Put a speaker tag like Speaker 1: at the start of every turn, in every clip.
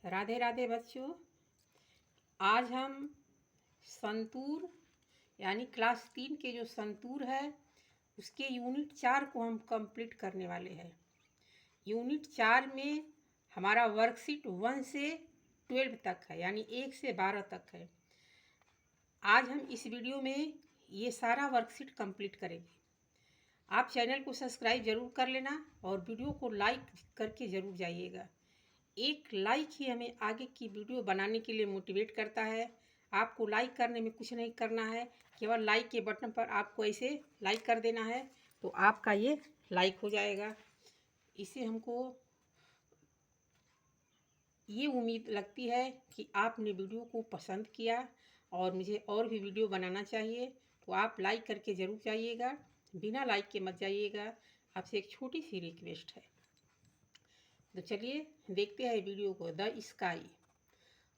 Speaker 1: राधे राधे बच्चों। आज हम संतूर यानी क्लास 3 के जो संतूर है उसके यूनिट 4 को हम कंप्लीट करने वाले हैं। यूनिट 4 में हमारा वर्कशीट 1 से 12 तक है, यानी 1 से 12 तक है। आज हम इस वीडियो में ये सारा वर्कशीट कंप्लीट करेंगे। आप चैनल को सब्सक्राइब ज़रूर कर लेना और वीडियो को लाइक करके ज़रूर जाइएगा। एक लाइक ही हमें आगे की वीडियो बनाने के लिए मोटिवेट करता है। आपको लाइक करने में कुछ नहीं करना है, केवल लाइक के बटन पर आपको ऐसे लाइक कर देना है तो आपका ये लाइक हो जाएगा। इससे हमको ये उम्मीद लगती है कि आपने वीडियो को पसंद किया और मुझे और भी वीडियो बनाना चाहिए, तो आप लाइक करके ज़रूर जाइएगा, बिना लाइक के मत जाइएगा। आपसे एक छोटी सी रिक्वेस्ट है। तो चलिए देखते हैं वीडियो को। The sky.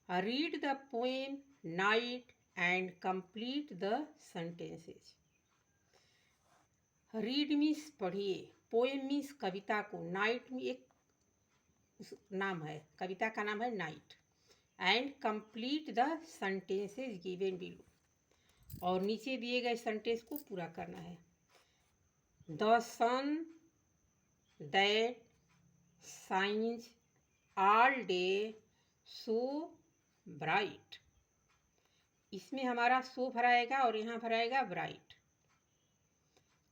Speaker 1: Read the poem night and complete the sentences. Read means पढ़िए, पोएम मीन्स कविता को, नाइट में एक नाम है, कविता का नाम है night, and complete the sentences given below, और नीचे दिए गए सेंटेंस को पूरा करना है। The sun that shines all day so bright। इसमें हमारा सो भराएगा और यहाँ भराएगा ब्राइट।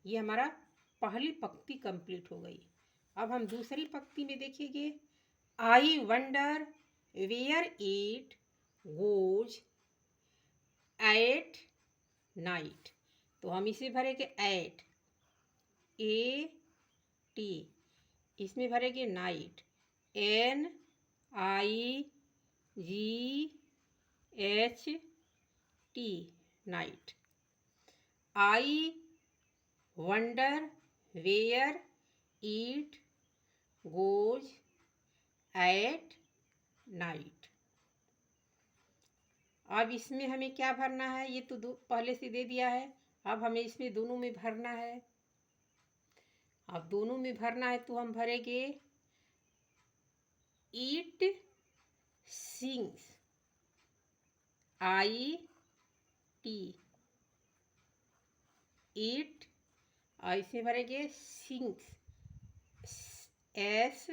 Speaker 1: ये हमारा पहली पंक्ति कंप्लीट हो गई। अब हम दूसरी पंक्ति में देखेंगे। I wonder where it goes at night, तो हम इसे भरेंगे एट, ए टी, इसमें भरेंगे night, NIGHT, night. I wonder where it goes at night. अब इसमें हमें क्या भरना है, ये तो पहले से दे दिया है, अब हमें इसमें दोनों में भरना है। अब दोनों में भरना है तो हम भरेंगे इट सिंग्स, IT, इट, ऐसे भरेंगे sinks, SINKS,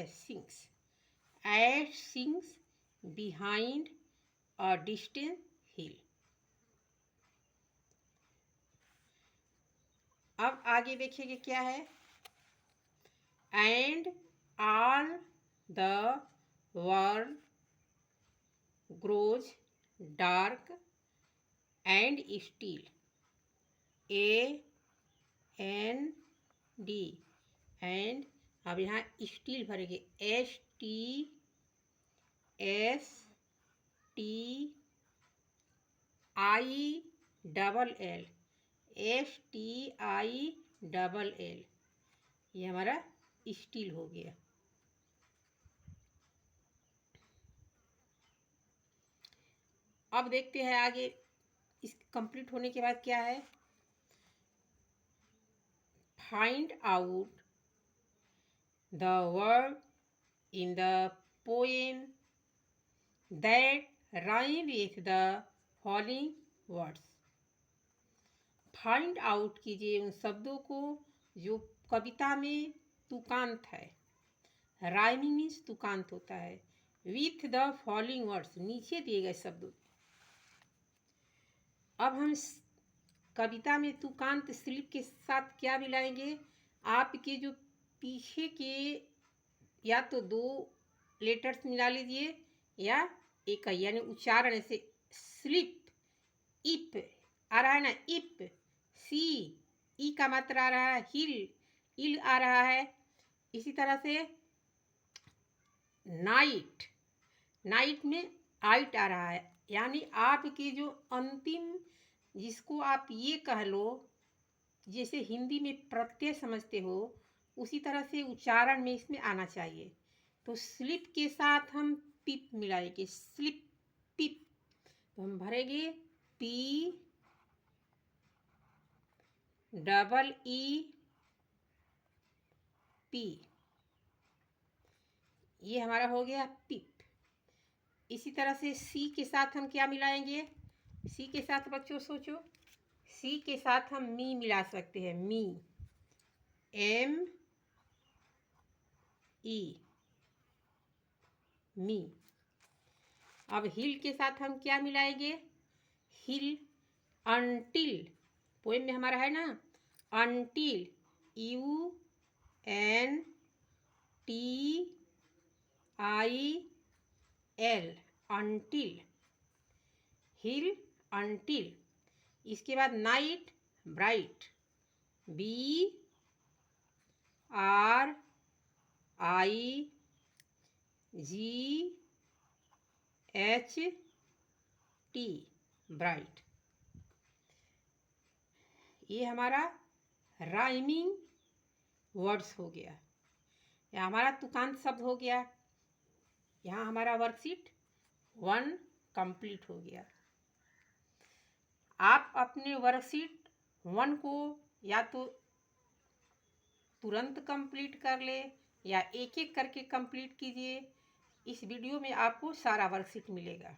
Speaker 1: sinks, at sinks behind a distant hill. अब आगे देखेंगे क्या है। And all the world grows dark and still, AND, and, अब यहाँ स्टील भरेंगे, STILL, ये हमारा स्टील हो गया। अब देखते हैं आगे इस कंप्लीट होने के बाद क्या है। Find out the word in the poem that rhyme with the following words. Find out कीजिए उन शब्दों को जो कविता में तुकांत है। राइमिंग मीन्स तुकांत होता है। विथ द फॉलोइंग वर्ड्स, नीचे दिए गए शब्दों। अब हम कविता में तुकांत स्लिप के साथ क्या मिलाएंगे। आपके जो पीछे के या तो 2 लेटर्स मिला लीजिए या एक, यानी उच्चारण से स्लिप, इप आ रहा है ना, इप, सी, ई का मात्रा आ रहा है, हिल, इल आ रहा है। इसी तरह से नाइट, नाइट में आइट आ रहा है, यानी आपकी जो अंतिम, जिसको आप ये कह लो जैसे हिंदी में प्रत्यय समझते हो, उसी तरह से उच्चारण में इसमें आना चाहिए। तो स्लिप के साथ हम पिप मिलाएंगे, स्लिप पिप, तो हम भरेंगे डबल ई पी, ये हमारा हो गया पिप। इसी तरह से सी के साथ हम क्या मिलाएंगे? सी के साथ बच्चों सोचो, सी के साथ हम मी मिला सकते हैं, मी, एम ई, मी। अब हिल के साथ हम क्या मिलाएंगे? हिल, अनटिल, पोएम में हमारा है ना, until, U N T I L, until, hill, until. इसके बाद night, bright, B R I G H T, bright. ये हमारा राइमिंग वर्ड्स हो गया, यह हमारा तुकांत शब्द हो गया। यहाँ हमारा वर्कशीट 1 कंप्लीट हो गया। आप अपने वर्कशीट 1 को या तो तुरंत कंप्लीट कर ले या एक एक करके कंप्लीट कीजिए। इस वीडियो में आपको सारा वर्कशीट मिलेगा,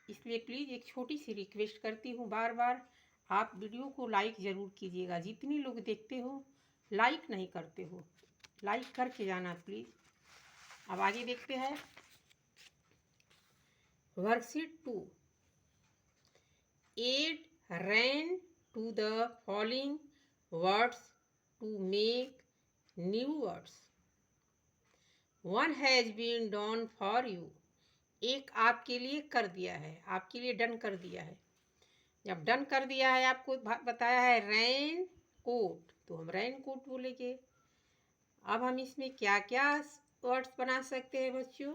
Speaker 1: इसलिए प्लीज़ एक छोटी सी रिक्वेस्ट करती हूँ बार बार, आप वीडियो को लाइक ज़रूर कीजिएगा। जितने लोग देखते हो लाइक नहीं करते हो, लाइक करके जाना प्लीज़। अब आगे देखते हैं worksheet 2। Add rain to the following words to make new words. One has been done for you, एक आपके लिए कर दिया है, आपके लिए डन कर दिया है। जब डन कर दिया है, आपको बताया है रैन कोट, तो हम रैन कोट बोलेंगे। अब हम इसमें क्या क्या वर्ड्स बना सकते हैं बच्चों?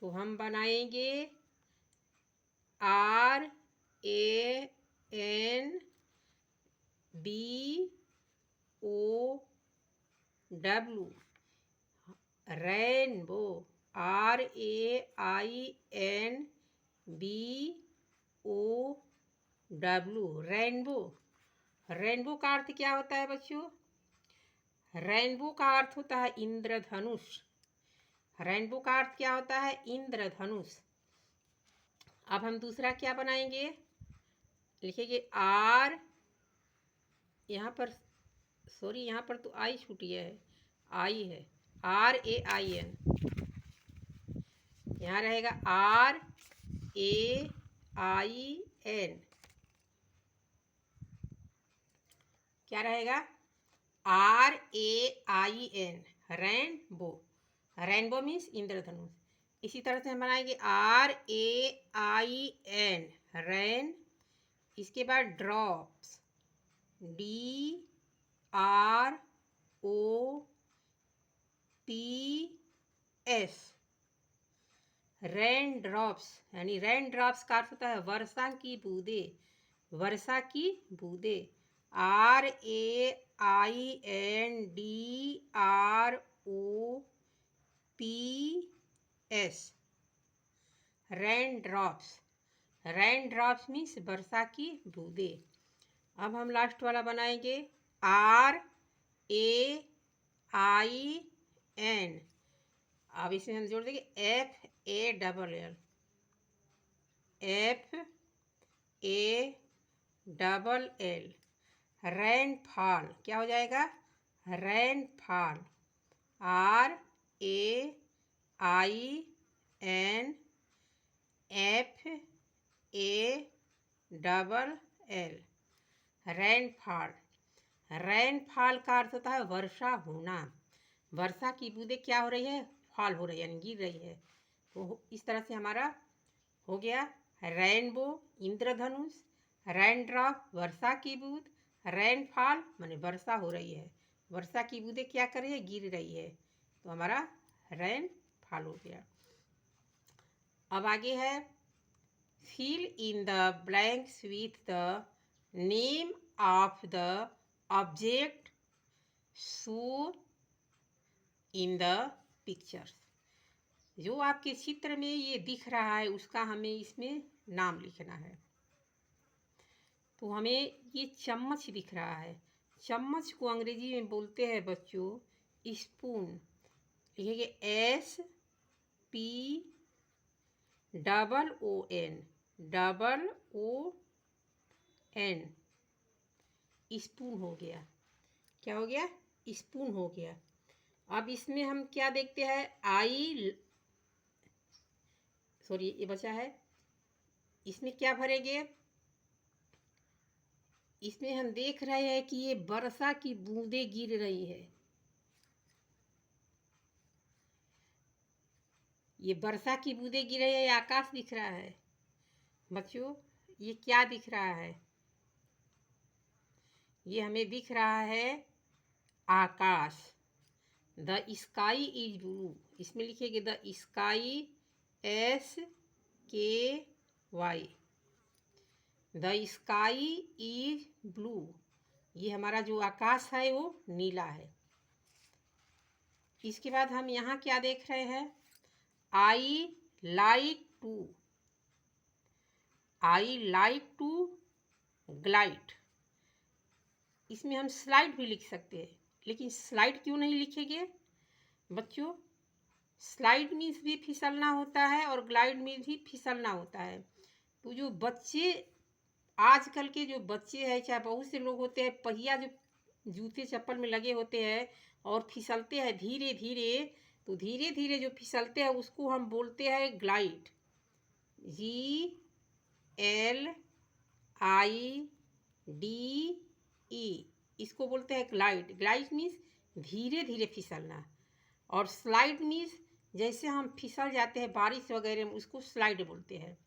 Speaker 1: तो हम बनाएंगे R A N B O W, rainbow, R A I N B O W, rainbow. Rainbow का अर्थ क्या होता है बच्चों? रेनबो का अर्थ होता है इंद्रधनुष। रेनबो का अर्थ क्या होता है? इंद्रधनुष। अब हम दूसरा क्या बनाएंगे? लिखेंगे आर, यहाँ पर सॉरी, यहाँ पर तो आई छूटी है, आई है, आर ए आई एन, यहाँ रहेगा आर ए आई एन, क्या रहेगा? R A I N, rainbow. Rainbow means इंद्रधनुष। इसी तरह से हम बनाएंगे R A I N, rain. इसके बाद drops, D R O P S, rain drops, यानी रेन ड्रॉप्स का अर्थ होता है वर्षा की बूंदे, वर्षा की बूंदे। R A I N D R O P S, rain drops. Rain drops means वर्षा की बूंदे। अब हम लास्ट वाला बनाएंगे आर ए आई एन, अब इसमें हम जोड़ देंगे F A double L, F A double L, rainfall. क्या हो जाएगा? Rainfall, R A I N F A double L, rainfall. Rainfall का अर्थ होता है वर्षा होना। वर्षा की बूंदें क्या हो रही है? फॉल हो रही है, यानी गिर रही है। तो इस तरह से हमारा हो गया रेनबो, इंद्रधनुष, रेनड्रॉप, वर्षा की बूंद, रेनफॉल माने वर्षा हो रही है, वर्षा की बूंदें क्या कर रही है? गिर रही है, तो हमारा रेनफॉल हो गया। अब आगे है fill in the blanks with the name of the object show in the pictures. जो आपके चित्र में ये दिख रहा है उसका हमें इसमें नाम लिखना है। तो हमें ये चम्मच दिख रहा है, चम्मच को अंग्रेजी में बोलते हैं बच्चों स्पून। लिखेंगे SPOON स्पून हो गया। क्या हो गया? स्पून हो गया। अब इसमें हम क्या देखते हैं? ये बचा है। इसमें क्या भरेंगे? इसमें हम देख रहे हैं कि ये वर्षा की बूंदें गिर रही है। ये वर्षा की बूंदें गिर रही है, आकाश दिख रहा है बच्चों। ये क्या दिख रहा है? ये हमें दिख रहा है आकाश। The sky is blue. इसमें लिखेंगे the sky SKY। The sky is blue. ये हमारा जो आकाश है वो नीला है। इसके बाद हम यहाँ क्या देख रहे हैं? I like to glide. इसमें हम स्लाइड भी लिख सकते हैं, लेकिन स्लाइड क्यों नहीं लिखेंगे बच्चों? स्लाइड में भी फिसलना होता है और ग्लाइड में भी फिसलना होता है। तो जो बच्चे आजकल के जो बच्चे हैं, चाहे बहुत से लोग होते हैं, पहिया जो जूते चप्पल में लगे होते हैं और फिसलते हैं धीरे धीरे, तो धीरे धीरे जो फिसलते हैं उसको हम बोलते हैं ग्लाइड। GLIDE। इसको बोलते हैं ग्लाइड। ग्लाइड मीन्स धीरे धीरे फिसलना, और स्लाइड मीन्स जैसे हम फिसल जाते हैं बारिश वगैरह में, उसको स्लाइड बोलते हैं।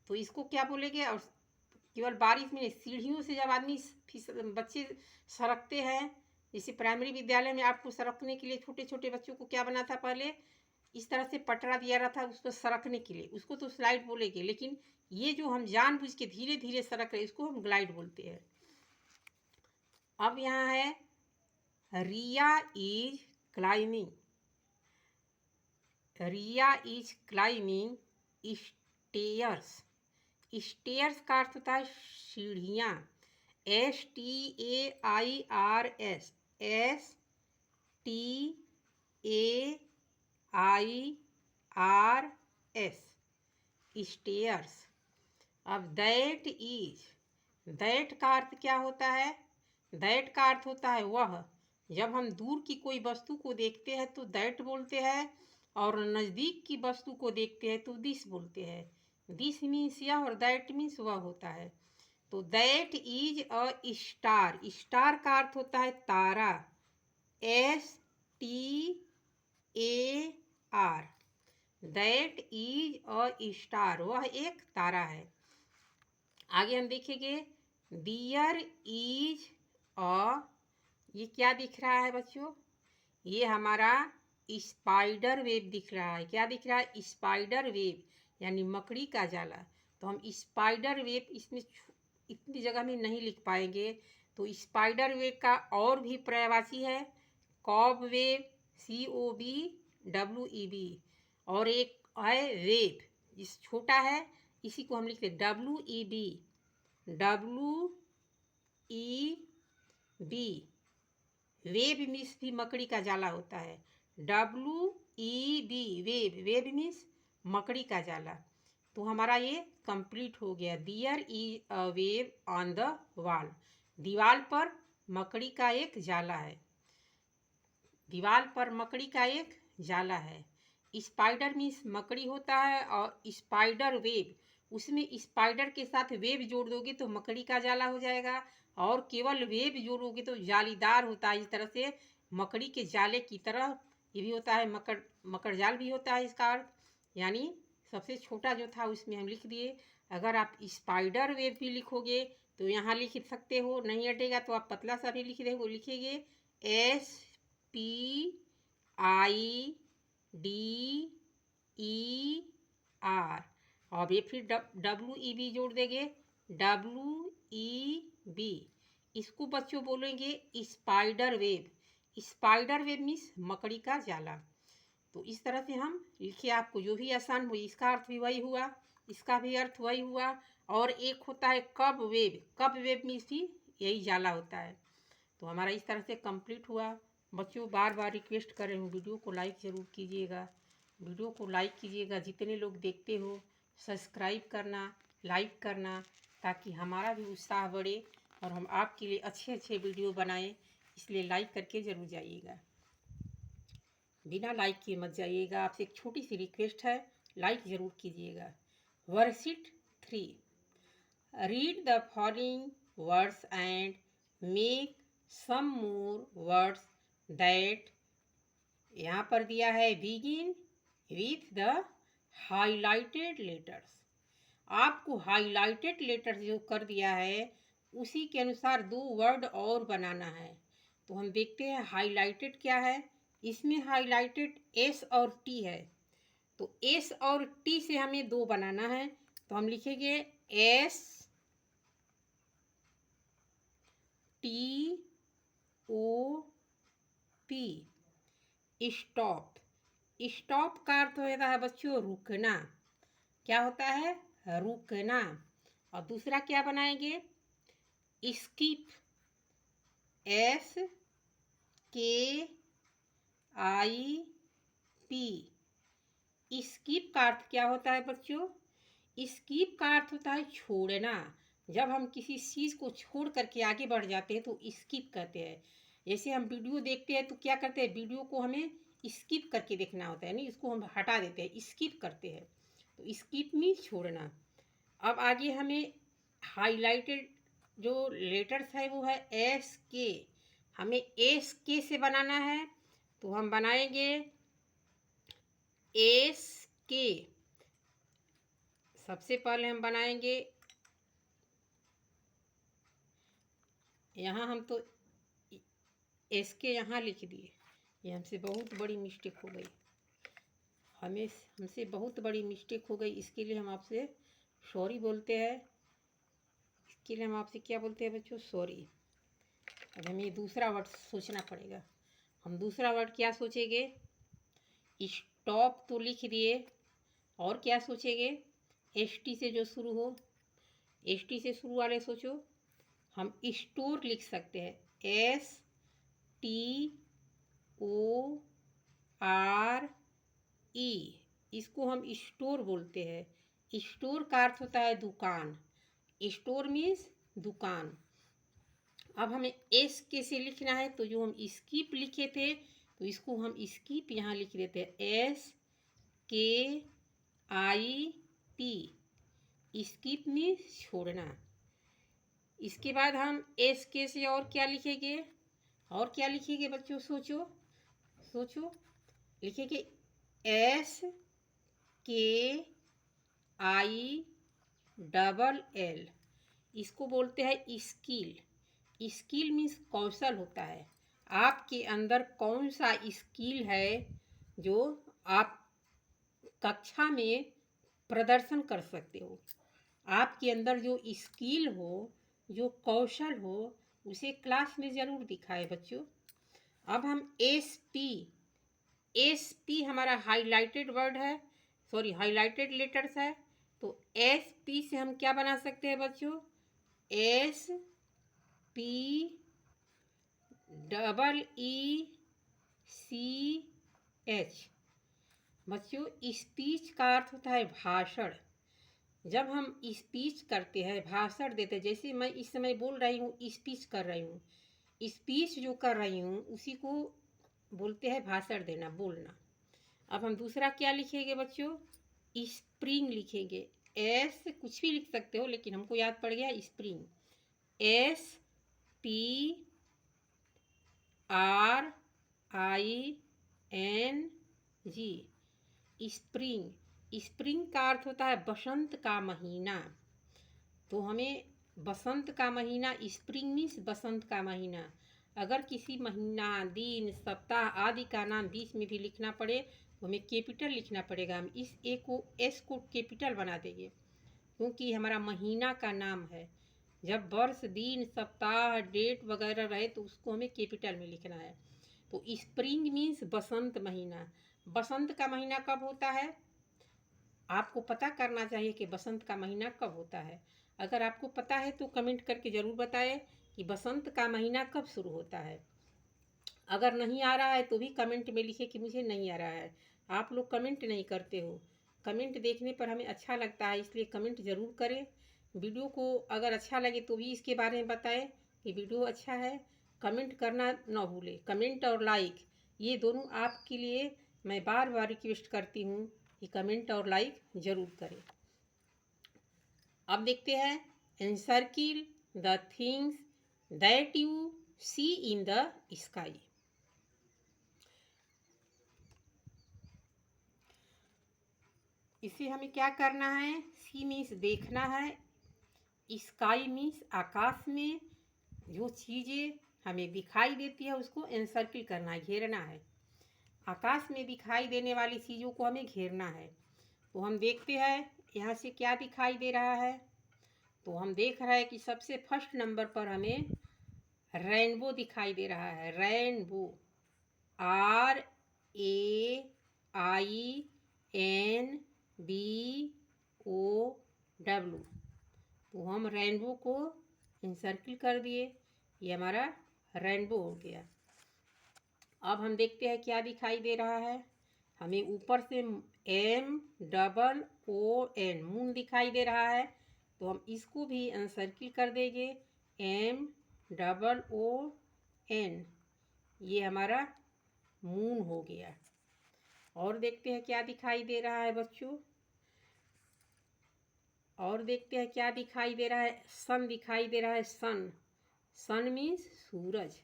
Speaker 1: तो इसको क्या बोलेंगे? और केवल बारिश में, सीढ़ियों से जब आदमी बच्चे सरकते हैं, जैसे प्राइमरी विद्यालय में आपको सरकने के लिए छोटे छोटे बच्चों को क्या बना था पहले? इस तरह से पटरा दिया रहा था उसको सरकने के लिए, उसको तो स्लाइड बोलेंगे। लेकिन ये जो हम जानबूझ के धीरे धीरे सरक रहे, इसको हम ग्लाइड बोलते हैं। अब यहाँ है Riya is climbing. Riya is climbing stairs. Stairs का अर्थ होता है सीढ़ियाँ। STAIRS। STAIRS stairs. अब दैट का अर्थ क्या होता है? दैट का अर्थ होता है वह। जब हम दूर की कोई वस्तु को देखते हैं तो दैट बोलते हैं, और नज़दीक की वस्तु को देखते हैं तो दिस बोलते हैं। दिस मीन्स यह और दैट मीन्स वह होता है। तो that is a star. Star का अर्थ होता है तारा। STAR। That is a star, वह एक तारा है। आगे हम देखेंगे डियर इज अ, ये क्या दिख रहा है बच्चों? ये हमारा स्पाइडर वेब दिख रहा है। क्या दिख रहा है? स्पाइडर वेब, यानी मकड़ी का जाला। तो हम स्पाइडर वेब इसमें इतनी जगह में नहीं लिख पाएंगे। तो स्पाइडर वेब का और भी पर्यायवाची है कॉब वेब, COBWEB। और एक है वेब, जिस छोटा है इसी को हम लिखते WEB। वेब मीन्स भी मकड़ी का जाला होता है। WEB वेब मीन्स मकड़ी का जाला। तो हमारा ये कंप्लीट हो गया। There is a web on the wall. दीवार पर मकड़ी का एक जाला है। दीवार पर मकड़ी का एक जाला है। स्पाइडर मीन्स मकड़ी होता है, और स्पाइडर वेब, उसमें स्पाइडर के साथ वेब जोड़ दोगे तो मकड़ी का जाला हो जाएगा, और केवल वेब जोड़ोगे तो जालीदार होता है। इस तरह से मकड़ी के जाले की तरह ये भी होता है, मकर जाल भी होता है इसका अर्थ। यानी सबसे छोटा जो था उसमें हम लिख दिए। अगर आप स्पाइडर वेब भी लिखोगे तो यहाँ लिख सकते हो, नहीं अटेगा तो आप पतला सा भी लिख देंगे, लिखेंगे SPIDER। और ये फिर WEB जोड़ देंगे, WEB। इसको बच्चों बोलेंगे spider web. Spider web means मकड़ी का जाला। तो इस तरह से हम लिखे, आपको जो भी आसान हुई। इसका अर्थ भी वही हुआ, इसका भी अर्थ वही हुआ। और एक होता है कब वेब। कब वेब मीन्स भी यही जाला होता है। तो हमारा इस तरह से कंप्लीट हुआ। बच्चों बार बार रिक्वेस्ट कर रही हूँ, वीडियो को लाइक ज़रूर कीजिएगा, वीडियो को लाइक कीजिएगा। जितने लोग देखते हो सब्सक्राइब करना, लाइक करना, ताकि हमारा भी उत्साह बढ़े और हम आपके लिए अच्छे अच्छे वीडियो बनाएं। इसलिए लाइक करके ज़रूर जाइएगा, बिना लाइक किए मत जाइएगा। आपसे एक छोटी सी रिक्वेस्ट है, लाइक ज़रूर कीजिएगा। Worksheet 3, read the following words and make some more words that, यहाँ पर दिया है begin with the highlighted letters. आपको हाइलाइटेड लेटर्स जो कर दिया है उसी के अनुसार 2 वर्ड और बनाना है। तो हम देखते हैं हाइलाइटेड क्या है। इसमें हाइलाइटेड एस और टी है, तो एस और टी से हमें 2 बनाना है। तो हम लिखेंगे S T O P, stop. Stop का अर्थ होता है बच्चों रुकना। क्या होता है? रुकना। और दूसरा क्या बनाएंगे? स्किप, एस के आई पी। स्किप का अर्थ क्या होता है बच्चों? स्किप का अर्थ होता है छोड़ना। जब हम किसी चीज़ को छोड़ करके आगे बढ़ जाते हैं तो स्किप कहते हैं। जैसे हम वीडियो देखते हैं तो क्या करते हैं, वीडियो को हमें स्किप करके देखना होता है, नहीं इसको हम हटा देते हैं, स्किप करते हैं। तो स्किप मीन्स छोड़ना। अब आगे हमें हाईलाइटेड जो लेटर्स है वो है एस के। हमें एस के से बनाना है, तो हम बनाएंगे एस के। सबसे पहले हम बनाएंगे, यहाँ हम तो एस के यहाँ लिख दिए, ये हमसे बहुत बड़ी मिस्टेक हो गई। हमसे बहुत बड़ी मिस्टेक हो गई, इसके लिए हम आपसे सॉरी बोलते हैं। इसके लिए हम आपसे क्या बोलते हैं बच्चों? सॉरी। अब हमें दूसरा वर्ड सोचना पड़ेगा। हम दूसरा वर्ड क्या सोचेंगे? स्टॉप तो लिख दिए, और क्या सोचेंगे? एस टी से जो शुरू हो, एस टी से शुरू वाले सोचो। हम स्टोर लिख सकते हैं, S T O R E. इसको हम स्टोर बोलते हैं। स्टोर का अर्थ होता है दुकान। स्टोर मीन्स दुकान। अब हमें एस के से लिखना है, तो जो हम स्किप लिखे थे तो इसको हम स्किप यहाँ लिख देते हैं, एस के आई पी। स्किप मीन्स छोड़ना। इसके बाद हम एस के से और क्या लिखेंगे? और क्या लिखेंगे बच्चों? सोचो सोचो। लिखेंगे एस के आई डबल एल। इसको बोलते हैं स्किल। स्किल मीन्स कौशल होता है। आपके अंदर कौन सा स्किल है जो आप कक्षा में प्रदर्शन कर सकते हो। आपके अंदर जो स्किल हो, जो कौशल हो, उसे क्लास में ज़रूर दिखाए बच्चों। अब हम एस पी हमारा हाईलाइटेड वर्ड है, सॉरी हाईलाइटेड लेटर्स है। तो एस पी से हम क्या बना सकते हैं बच्चों? S P double E C H. बच्चों स्पीच का अर्थ होता है भाषण। जब हम स्पीच करते हैं, भाषण देते हैं, जैसे मैं इस समय बोल रही हूँ, स्पीच कर रही हूँ, स्पीच जो कर रही हूँ उसी को बोलते हैं भाषण देना, बोलना। अब हम दूसरा क्या लिखेंगे बच्चों? स्प्रिंग लिखेंगे। एस कुछ भी लिख सकते हो, लेकिन हमको याद पड़ गया spring, S P R I N G, spring. Spring का अर्थ होता है बसंत का महीना। तो हमें बसंत का महीना, स्प्रिंग मीन्स बसंत का महीना। अगर किसी महीना, दिन, सप्ताह आदि का नाम बीच में भी लिखना पड़े तो हमें कैपिटल लिखना पड़ेगा। हम इस ए को, एस को कैपिटल बना देंगे, क्योंकि हमारा महीना का नाम है। जब वर्ष, दिन, सप्ताह, डेट वगैरह रहे तो उसको हमें कैपिटल में लिखना है। तो स्प्रिंग मीन्स बसंत महीना। बसंत का महीना कब होता है? आपको पता करना चाहिए कि बसंत का महीना कब होता है। अगर आपको पता है तो कमेंट करके ज़रूर बताएं कि बसंत का महीना कब शुरू होता है। अगर नहीं आ रहा है तो भी कमेंट में लिखिए कि मुझे नहीं आ रहा है। आप लोग कमेंट नहीं करते हो। कमेंट देखने पर हमें अच्छा लगता है, इसलिए कमेंट ज़रूर करें। वीडियो को अगर अच्छा लगे तो भी इसके बारे में बताएं कि वीडियो अच्छा है। कमेंट करना ना भूलें। कमेंट और लाइक ये दोनों आपके लिए मैं बार बार रिक्वेस्ट करती हूँ कि कमेंट और लाइक ज़रूर करें। अब देखते हैं, encircle the things that you see in the sky. इसे हमें क्या करना है, सी मीन्स देखना है, स्काई मीन्स आकाश में जो चीज़ें हमें दिखाई देती है उसको एनसर्किल करना है, घेरना है। आकाश में दिखाई देने वाली चीज़ों को हमें घेरना है। तो हम देखते हैं यहाँ से क्या दिखाई दे रहा है। तो हम देख रहे हैं कि सबसे फर्स्ट नंबर पर हमें रेनबो दिखाई दे रहा है। Rainbow, RAINBO। तो हम रेनबो को इंसर्किल कर दिए, ये हमारा रेनबो हो गया। अब हम देखते हैं क्या दिखाई दे रहा है। हमें ऊपर से MOON मून दिखाई दे रहा है, तो हम इसको भी इंसर्किल कर देंगे, MOON। ये हमारा मून हो गया। और देखते हैं क्या दिखाई दे रहा है बच्चों। और देखते हैं क्या दिखाई दे रहा है। सन दिखाई दे रहा है, सन मीन्स सूरज।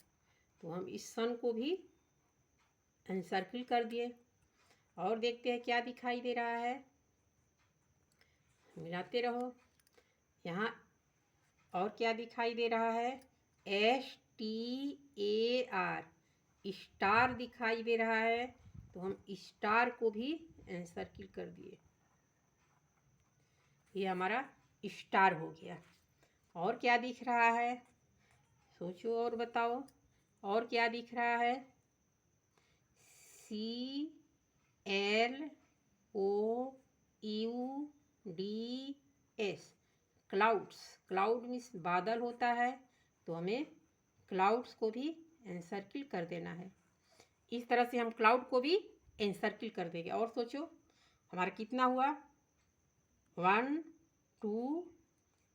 Speaker 1: तो हम इस सन को भी एनसर्किल कर दिए। और देखते हैं क्या दिखाई दे रहा है, मिलाते रहो। यहाँ और क्या दिखाई दे रहा है, STAR, स्टार दिखाई दे रहा है। तो हम स्टार को भी एनसर्किल कर दिए, ये हमारा स्टार हो गया। और क्या दिख रहा है, सोचो और बताओ, और क्या दिख रहा है। CLOUDS, clouds. क्लाउड मीन्स बादल होता है, तो हमें क्लाउड्स को भी एनसर्किल कर देना है। इस तरह से हम क्लाउड को भी एनसर्किल कर देंगे। और सोचो हमारा कितना हुआ, 1 2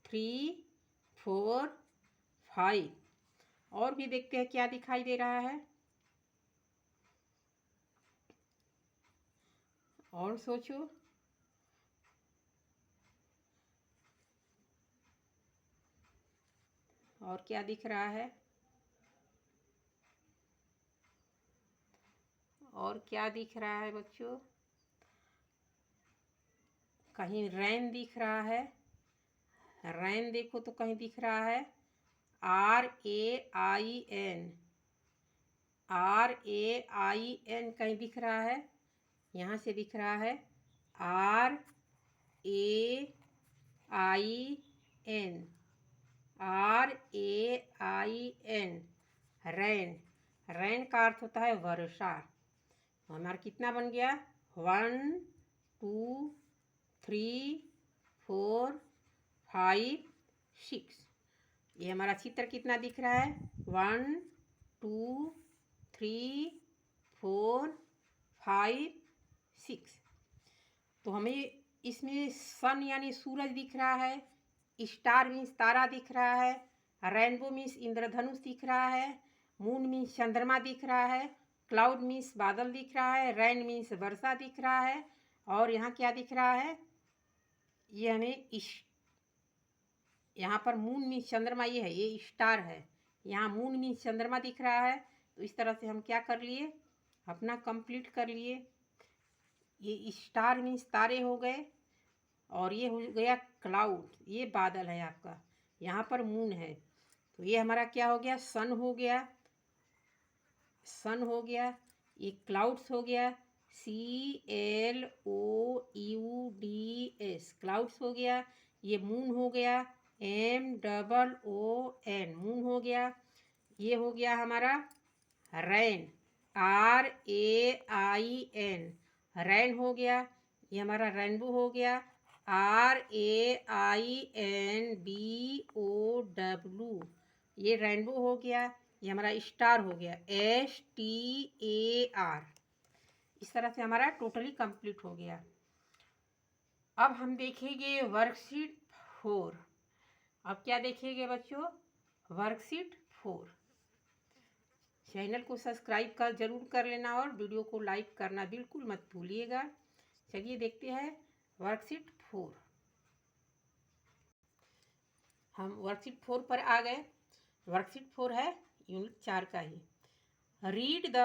Speaker 1: 3 4 5। और भी देखते हैं क्या दिखाई दे रहा है। और सोचो, और क्या दिख रहा है, और क्या दिख रहा है बच्चों। कहीं रैन दिख रहा है, रैन देखो तो कहीं दिख रहा है RAIN कहीं दिख रहा है। यहाँ से दिख रहा है RAIN, रैन। रैन का अर्थ होता है वर्षा। हमारा कितना बन गया, 1 2 3 4 5 6। ये हमारा चित्र कितना दिख रहा है, 1 2 3 4 5 6। तो हमें इसमें सन यानी सूरज दिख रहा है, स्टार मीन्स तारा दिख रहा है, रेनबो मीन्स इंद्रधनुष दिख रहा है, मून मीन्स चंद्रमा दिख रहा है, क्लाउड मीन्स बादल दिख रहा है, रैन मीन्स वर्षा दिख रहा है। और यहाँ क्या दिख रहा है, ये हमें यहाँ पर मून मीन्स चंद्रमा, ये है, ये स्टार है। यहाँ मून मीन्स चंद्रमा दिख रहा है। तो इस तरह से हम क्या कर लिए, अपना कंप्लीट कर लिए। ये स्टार मीन्स तारे हो गए, और ये हो गया क्लाउड, ये बादल है आपका। यहाँ पर मून है, तो ये हमारा क्या हो गया, सन हो गया। सन हो गया, ये क्लाउड्स हो गया, CLOUDS, क्लाउड्स हो गया। ये मून हो गया, MOON, मून हो गया। ये हो गया हमारा रैन, RAIN, रैन हो गया। ये हमारा रेनबो हो गया, RAINBOW, ये रेनबो हो गया, ये हमारा स्टार हो गया, STAR। इस तरह से हमारा टोटली कंप्लीट हो गया। अब हम देखेंगे वर्कशीट 4। अब क्या देखेंगे बच्चों? वर्कशीट 4। चैनल को सब्सक्राइब जरूर कर लेना और वीडियो को लाइक करना बिल्कुल मत भूलिएगा। चलिए देखते हैं वर्कशीट 4। हम वर्कशीट 4 पर आ गए। वर्कशीट 4 है यूनिट 4 का ही। Read the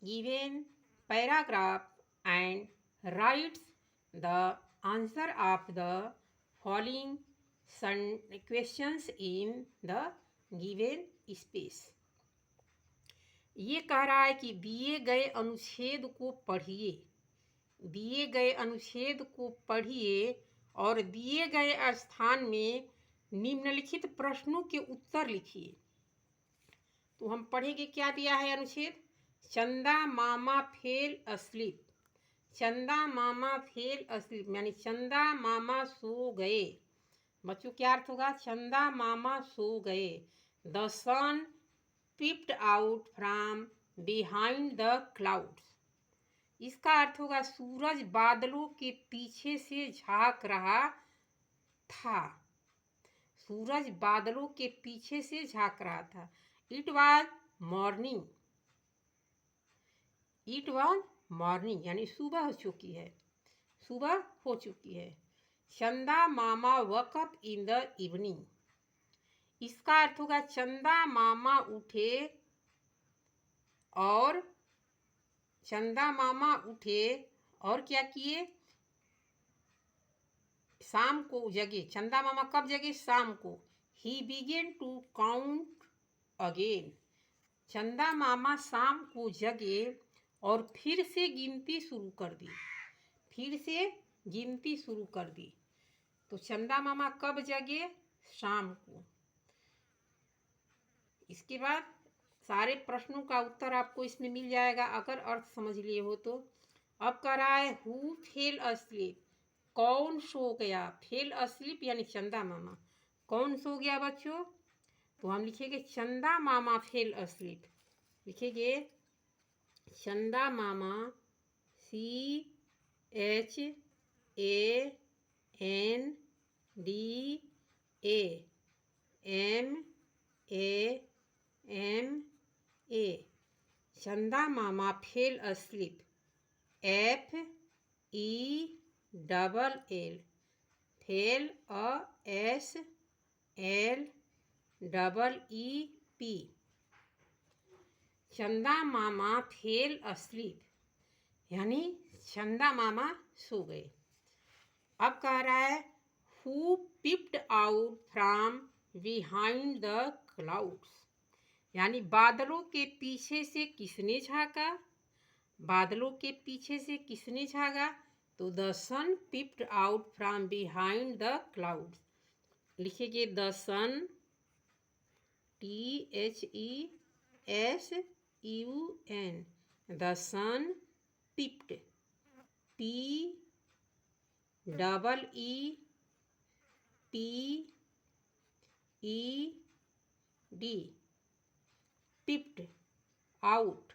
Speaker 1: given paragraph and writes the answer of the following questions in the given space. ये कह रहा है कि दिए गए अनुच्छेद को पढ़िए, दिए गए अनुच्छेद को पढ़िए और दिए गए स्थान में निम्नलिखित प्रश्नों के उत्तर लिखिए। तो हम पढ़ेंगे, क्या दिया है अनुच्छेद? चंदा मामा फेल अस्लीप। चंदा मामा फेल अस्लीप यानी चंदा मामा सो गए। बच्चों क्या अर्थ होगा? चंदा मामा सो गए। The sun peeped out from behind the clouds. इसका अर्थ होगा सूरज बादलों के पीछे से झांक रहा था। सूरज बादलों के पीछे से झांक रहा था। It was morning. It was morning यानी सुबह हो चुकी है, सुबह हो चुकी है। चंदा मामा वकअप इन द इवनिंग। इसका अर्थ होगा चंदा मामा उठे और चंदा मामा उठे और क्या किए? शाम को जगे। चंदा मामा कब जगे? शाम को। He began to count again. चंदा मामा शाम को जगे और फिर से गिनती शुरू कर दी। फिर से गिनती शुरू कर दी। तो चंदा मामा कब जगे? शाम को। इसके बाद सारे प्रश्नों का उत्तर आपको इसमें मिल जाएगा अगर अर्थ समझ लिए हो तो। अब कह रहा है हु फेल अस्लीप। कौन सो गया? फेल अस्लीप यानी चंदा मामा। कौन सो गया बच्चों? तो हम लिखेंगे चंदा मामा फेल अस्लीप। लिखेंगे चंदा Mama CHANDAMA। Chanda Mama fell asleep. FELL fell SLEEP। Chanda Mama fell asleep यानी चंदा मामा सो गए। अब कह रहा है who peeped out from behind the clouds यानी बादलों के पीछे से किसने झांका? बादलों के पीछे से किसने झांका? तो the sun peeped out from behind the clouds. लिखेंगे the sun THESUN। The sun peeped PEEPED peeped out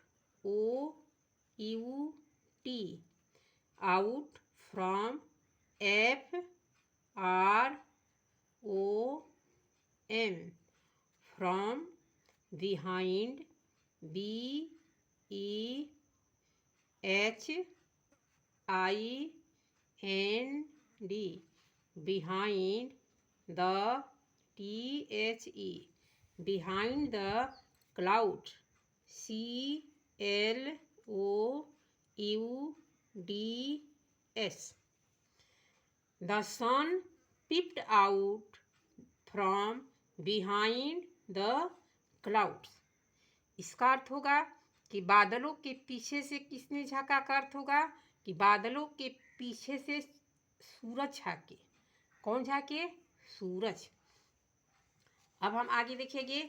Speaker 1: OUT out from FROM from behind BEHIND behind the THE behind the cloud CLOUDS। The sun peeped out from behind the clouds. इसका अर्थ होगा कि बादलों के पीछे से किसने झांका का अर्थ होगा कि बादलों के पीछे से सूरज झांके। कौन झांके? सूरज। अब हम आगे देखेंगे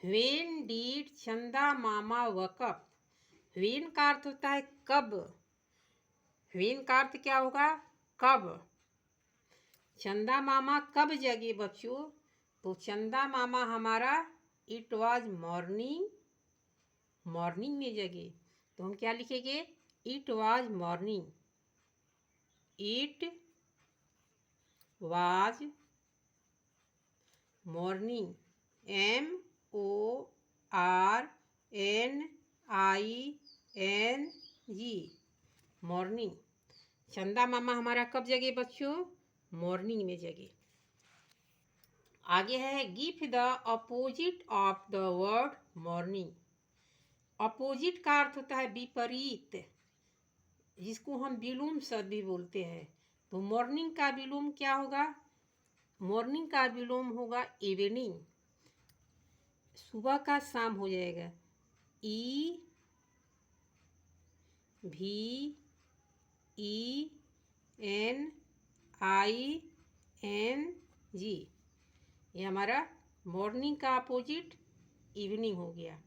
Speaker 1: व्हेन डिड चंदा मामा वकअप। व्हेन का अर्थ होता है कब। व्हेन का अर्थ क्या होगा? कब। चंदा मामा कब जगे बच्चों? तो चंदा मामा हमारा इट वॉज मॉर्निंग, मॉर्निंग में जगे, तो हम क्या लिखेंगे? It was morning, it was morning, MORNING, morning. चंदा मामा हमारा कब जगे बच्चों? मॉर्निंग में जगे। आगे है give the opposite of the word morning. Opposite का अर्थ होता है विपरीत, जिसको हम विलोम शब्द भी बोलते हैं। तो मॉर्निंग का विलोम क्या होगा? मॉर्निंग का विलोम होगा इवनिंग। सुबह का शाम हो जाएगा, EVENING। ये हमारा मॉर्निंग का अपोजिट इवनिंग हो गया।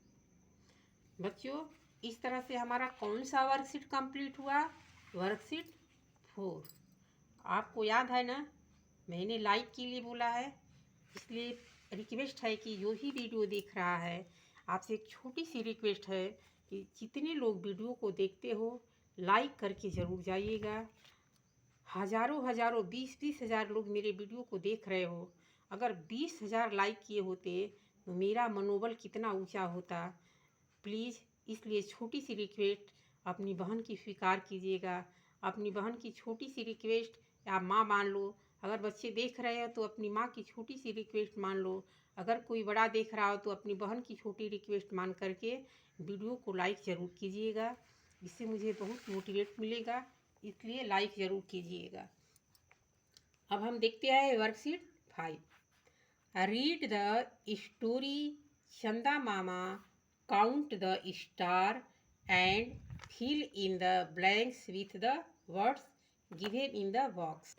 Speaker 1: बच्चों, इस तरह से हमारा कौन सा वर्कशीट कंप्लीट हुआ? वर्कशीट 4। आपको याद है ना, मैंने लाइक के लिए बोला है, इसलिए रिक्वेस्ट है कि जो ही वीडियो देख रहा है, आपसे एक छोटी सी रिक्वेस्ट है कि जितने लोग वीडियो को देखते हो, लाइक करके ज़रूर जाइएगा। हज़ारों 20-20 हज़ार लोग मेरे वीडियो को देख रहे हो, अगर 20,000 लाइक किए होते तो मेरा मनोबल कितना ऊंचा होता। प्लीज़, इसलिए छोटी सी रिक्वेस्ट अपनी बहन की स्वीकार कीजिएगा। अपनी बहन की छोटी सी रिक्वेस्ट आप माँ मान लो। अगर बच्चे देख रहे हो तो अपनी माँ की छोटी सी रिक्वेस्ट मान लो। अगर कोई बड़ा देख रहा हो तो अपनी बहन की छोटी रिक्वेस्ट मान करके वीडियो को लाइक ज़रूर कीजिएगा। इससे मुझे बहुत मोटिवेट मिलेगा, इसलिए लाइक ज़रूर कीजिएगा। अब हम देखते हैं worksheet 5। Read the story Chanda Mama count the star and fill in the blanks with the words given in the box.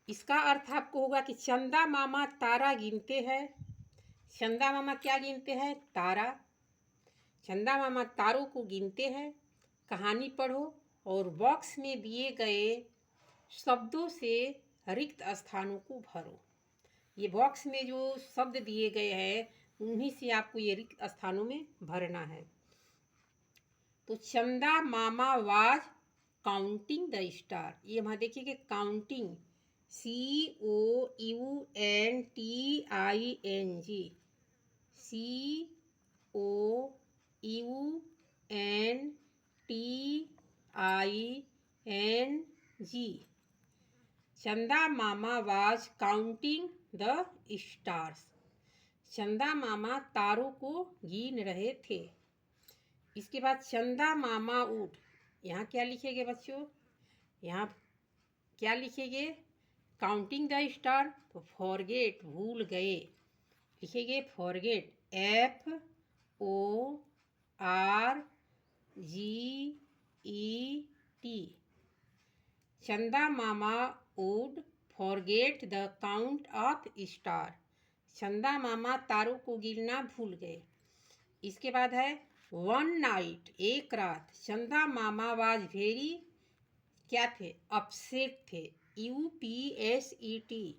Speaker 1: इसका अर्थ आपको होगा कि चंदा मामा तारा गिनते हैं। चंदा मामा क्या गिनते हैं? तारा। चंदा मामा तारों को गिनते हैं। कहानी पढ़ो और बॉक्स में दिए गए शब्दों से रिक्त स्थानों को भरो। ये बॉक्स में जो शब्द दिए गए हैं, उन्हीं से आपको ये रिक्त स्थानों में भरना है। तो चंदा Mama was counting the star. ये वहाँ देखिए कि काउंटिंग, COUNTING। चंदा Mama was counting the stars. चंदा मामा तारों को गिन रहे थे। इसके बाद चंदा मामा उठ, यहाँ क्या लिखेंगे बच्चों? यहाँ क्या लिखेंगे? काउंटिंग द स्टार, तो फॉरगेट, भूल गए, लिखेंगे forget, FORGET। Chanda Mama would forget the count of star. Chanda Mama तारों को गिनना भूल गए। इसके बाद है वन नाइट, एक रात, चंदा मामा वाज वेरी, क्या थे? अपसेट थे, UPSET,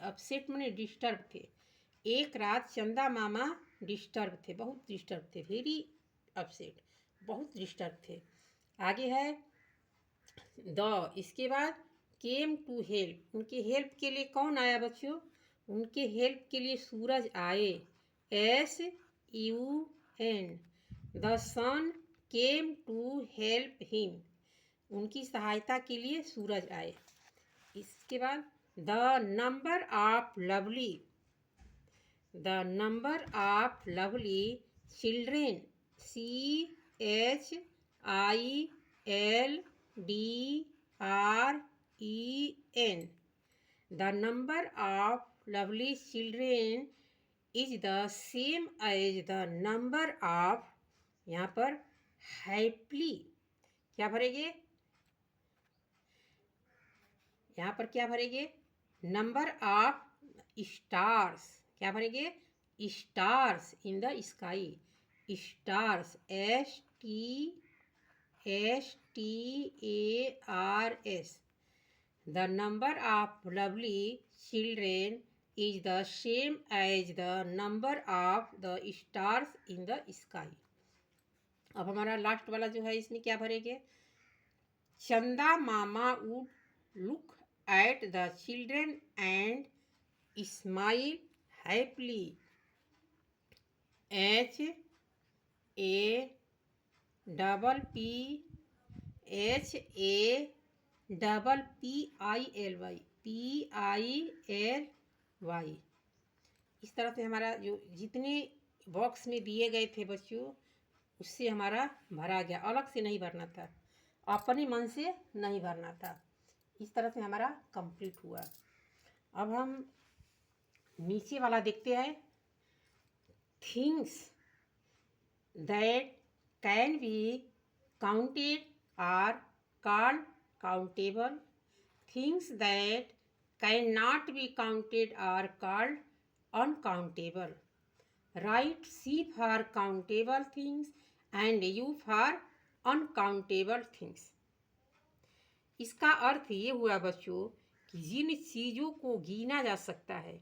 Speaker 1: अपसेट माने डिस्टर्ब थे। एक रात चंदा मामा डिस्टर्ब थे, बहुत डिस्टर्ब थे, वेरी अपसेट, बहुत डिस्टर्ब थे। आगे है द, इसके बाद केम टू हेल्प, उनके हेल्प के लिए कौन आया बच्चों? उनके हेल्प के लिए सूरज आए, SUN। The sun came to help him, उनकी सहायता के लिए सूरज आए। इसके बाद the number of lovely, the number of lovely children, CHILDREN। The number of lovely children is the same as the number of, यहाँ पर happily क्या भरेंगे? यहाँ पर क्या भरेंगे? नंबर ऑफ स्टार्स, क्या भरेंगे? Stars in the sky, stars, STARS। The number of lovely children is the same as the number of the stars in the sky. अब हमारा लास्ट वाला जो है इसमें क्या भरेंगे? Chanda Mama would look at the children and smile happily. H A double P H A double PILY PILY। इस तरह से हमारा जो जितने बॉक्स में दिए गए थे बच्चों उससे हमारा भरा गया, अलग से नहीं भरना था, अपने मन से नहीं भरना था। इस तरह से हमारा कंप्लीट हुआ। अब हम नीचे वाला देखते हैं। Things that can be counted are called countable. Things that can not be counted are called uncountable. Write C for countable things and U for uncountable things. इसका अर्थ ये हुआ बच्चों कि जिन चीज़ों को गिना जा सकता है,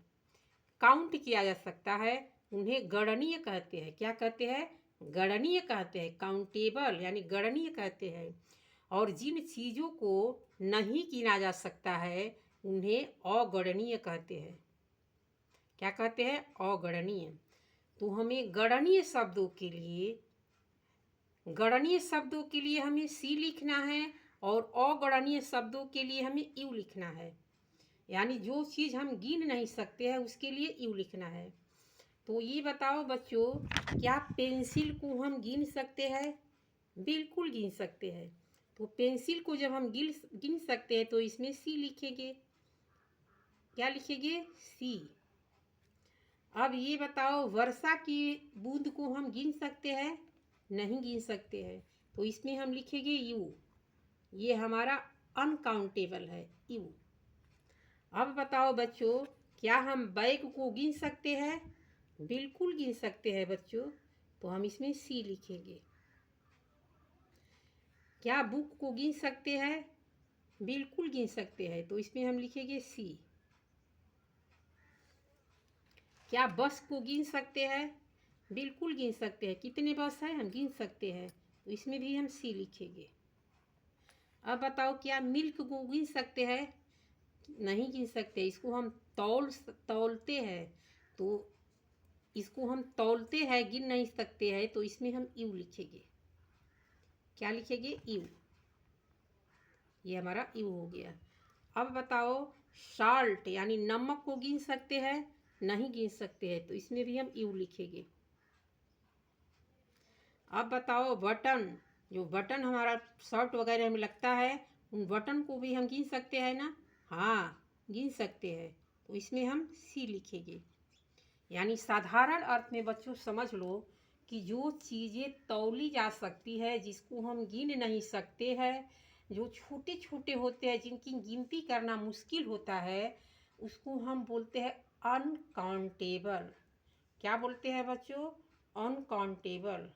Speaker 1: काउंट किया जा सकता है, उन्हें गणनीय कहते हैं। क्या कहते हैं? गणनीय कहते हैं। काउंटेबल यानी गणनीय कहते हैं। और जिन चीज़ों को नहीं गिना जा सकता है उन्हें अगणनीय कहते हैं। क्या कहते हैं? अगणनीय। तो हमें गणनीय शब्दों के लिए हमें C लिखना है और अगणनीय शब्दों के लिए हमें U लिखना है। यानी जो चीज़ हम गिन नहीं सकते हैं उसके लिए U लिखना है। तो ये बताओ बच्चों, क्या पेंसिल को हम गिन सकते हैं? बिल्कुल गिन सकते हैं। तो पेंसिल को जब हम गिन सकते हैं तो इसमें C लिखेंगे। क्या लिखेंगे? C। अब ये बताओ, वर्षा की बूंद को हम गिन सकते हैं? नहीं गिन सकते हैं, तो इसमें हम लिखेंगे U। ये हमारा अनकाउंटेबल है, U। अब बताओ बच्चों, क्या हम बैग को गिन सकते हैं? बिल्कुल गिन सकते हैं बच्चों, तो हम इसमें C लिखेंगे। क्या बुक को गिन सकते हैं? बिल्कुल गिन सकते हैं, तो इसमें हम लिखेंगे C। क्या बस को गिन सकते हैं? बिल्कुल गिन सकते हैं। कितने बस हैं? हम गिन सकते हैं, तो इसमें भी हम C लिखेंगे। अब बताओ, क्या मिल्क को गिन सकते हैं? नहीं गिन सकते। इसको हम तौलते हैं, तो इसको हम तौलते हैं, गिन नहीं सकते हैं, तो इसमें हम U लिखेंगे। क्या लिखेंगे? U। ये हमारा U हो गया। अब बताओ, साल्ट यानी नमक को गिन सकते हैं? नहीं गिन सकते हैं, तो इसमें भी हम U लिखेंगे। अब बताओ, बटन, जो बटन हमारा शर्ट वगैरह में लगता है, उन बटन को भी हम गिन सकते हैं ना? हाँ, गिन सकते हैं, तो इसमें हम C लिखेंगे। यानी साधारण अर्थ में बच्चों समझ लो कि जो चीज़ें तौली जा सकती है, जिसको हम गिन नहीं सकते हैं, जो छोटे छोटे होते हैं, जिनकी गिनती करना मुश्किल होता है, उसको हम बोलते हैं अनकाउंटेबल। क्या बोलते हैं बच्चों? अनकाउंटेबल।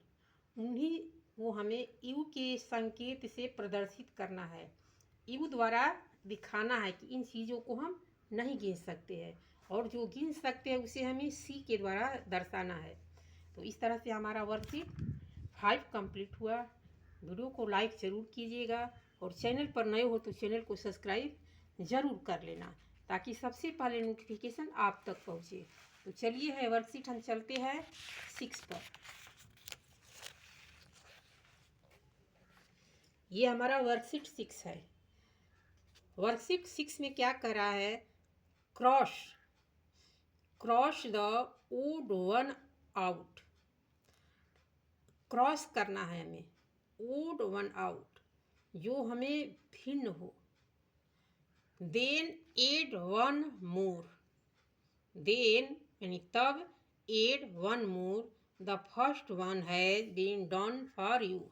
Speaker 1: उन्हीं को हमें U के संकेत से प्रदर्शित करना है। U द्वारा दिखाना है कि इन चीज़ों को हम नहीं गिन सकते हैं, और जो गिन सकते हैं उसे हमें C के द्वारा दर्शाना है। तो इस तरह से हमारा वर्कशीट 5 कंप्लीट हुआ। वीडियो को लाइक ज़रूर कीजिएगा, और चैनल पर नए हो तो चैनल को सब्सक्राइब ज़रूर कर लेना, ताकि सबसे पहले नोटिफिकेशन आप तक पहुँचे। तो चलिए है वर्कशीट हम चलते हैं 6 पर। ये हमारा वर्कशीट 6 है। वर्कशीट 6 में क्या कर रहा है? Cross the odd one out. Cross करना है हमें ओड वन आउट, जो हमें भिन्न हो। Then add one more. Then यानी तब, add one more, the first one has been done for you.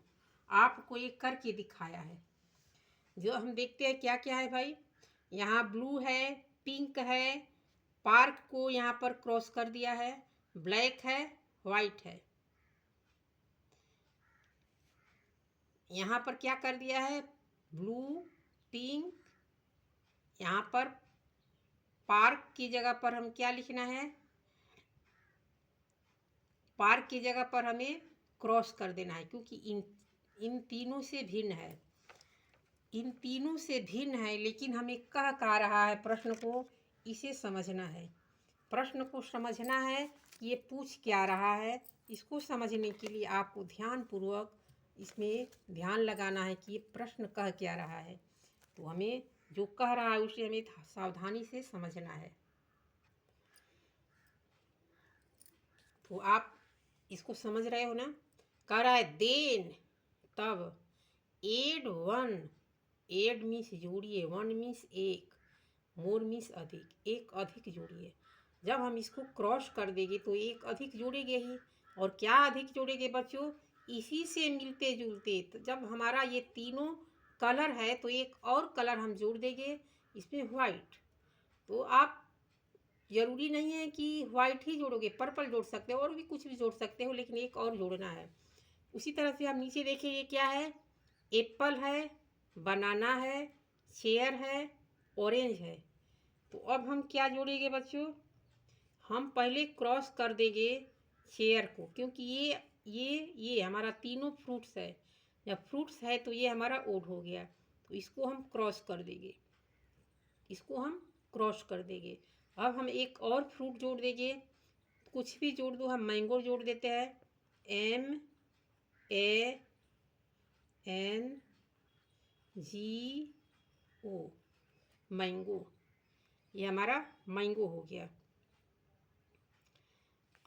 Speaker 1: आपको एक करके दिखाया है। जो हम देखते हैं क्या क्या है भाई, यहाँ ब्लू है, पिंक है, पार्क को यहाँ पर क्रॉस कर दिया है, ब्लैक है, वाइट है। यहाँ पर क्या कर दिया है? ब्लू, पिंक, यहाँ पर पार्क की जगह पर हम क्या लिखना है, पार्क की जगह पर हमें क्रॉस कर देना है, क्योंकि इन तीनों से भिन्न है, इन तीनों से भिन्न है, लेकिन हमें कह रहा है प्रश्न को, इसे समझना है। प्रश्न को समझना है कि ये पूछ क्या रहा है। इसको समझने के लिए आपको ध्यानपूर्वक इसमें ध्यान लगाना है कि ये प्रश्न कह क्या रहा है। तो हमें जो कह रहा है उसे हमें सावधानी से समझना है। तो आप इसको समझ रहे हो ना। कह रहा है देन, तब, एड वन, एड मीन्स जोड़िए, वन मीन्स एक, मोर मीन्स अधिक, एक अधिक जोड़िए। जब हम इसको क्रॉस कर देंगे तो एक अधिक जोड़ेंगे ही, और क्या अधिक जोड़ेंगे बच्चों, इसी से मिलते जुलते। तो जब हमारा ये तीनों कलर है तो एक और कलर हम जोड़ देंगे, इसमें वाइट। तो आप ज़रूरी नहीं है कि वाइट ही जोड़ोगे, पर्पल जोड़ सकते हो और भी कुछ भी जोड़ सकते हो, लेकिन एक और जोड़ना है। उसी तरह से हम नीचे देखें, ये क्या है, एप्पल है, बनाना है, चेयर है, ऑरेंज है। तो अब हम क्या जोड़ेंगे बच्चों, हम पहले क्रॉस कर देंगे चेयर को, क्योंकि ये हमारा तीनों फ्रूट्स है। जब फ्रूट्स है तो ये हमारा ओड हो गया, तो इसको हम क्रॉस कर देंगे, इसको हम क्रॉस कर देंगे। अब हम एक और फ्रूट जोड़ देंगे, कुछ भी जोड़ दो, हम मैंगो जोड़ देते हैं, MANGO, मैंगो, ये हमारा मैंगो हो गया।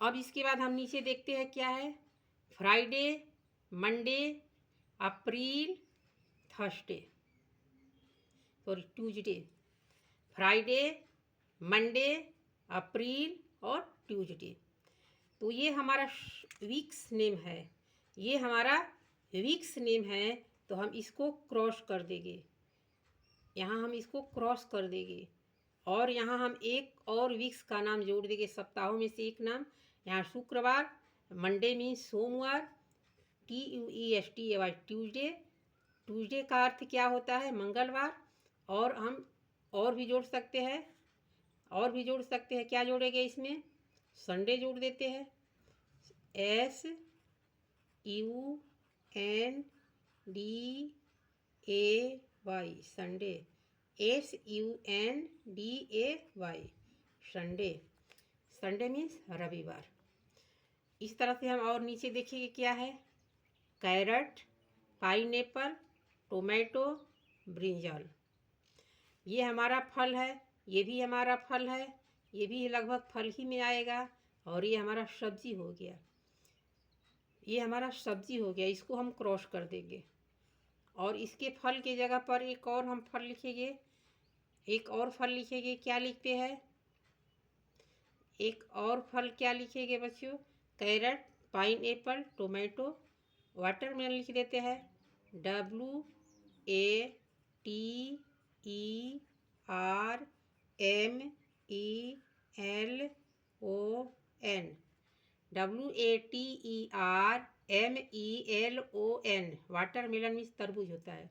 Speaker 1: अब इसके बाद हम नीचे देखते हैं क्या है, Friday, Monday, April, Thursday, sorry Tuesday, Friday, Monday, April और ट्यूसडे। तो ये हमारा वीक्स नेम है, ये हमारा वीक्स नेम है। तो हम इसको क्रॉस कर देंगे, यहाँ हम इसको क्रॉस कर देंगे, और यहाँ हम एक और वीक्स का नाम जोड़ देंगे, सप्ताहों में से एक नाम। यहाँ शुक्रवार, मंडे मीन्स सोमवार, TUESDAY ट्यूसडे, ट्यूसडे का अर्थ क्या होता है, मंगलवार। और हम और भी जोड़ सकते हैं, और भी जोड़ सकते हैं, क्या जोड़ेंगे इसमें, संडे जोड़ देते हैं, SUNDAY, Sunday, SUNDAY, Sunday, Sunday means रविवार। इस तरह से हम और नीचे देखिए क्या है, कैरेट, पाइनएप्पल, टोमेटो, ब्रिंजल, ये हमारा फल है, ये भी हमारा फल है, ये भी लगभग फल ही में आएगा। और ये हमारा सब्जी हो गया, ये हमारा सब्जी हो गया, इसको हम क्रॉस कर देंगे, और इसके फल के जगह पर एक और हम फल लिखेंगे, एक और फल लिखेंगे। क्या लिखते हैं, एक और फल क्या लिखेंगे बच्चों, कैरेट, पाइनएप्पल, टोमेटो, वाटरमेलन लिख देते हैं, WATERMELON, वाटरमेलन मीन्स तरबूज होता है।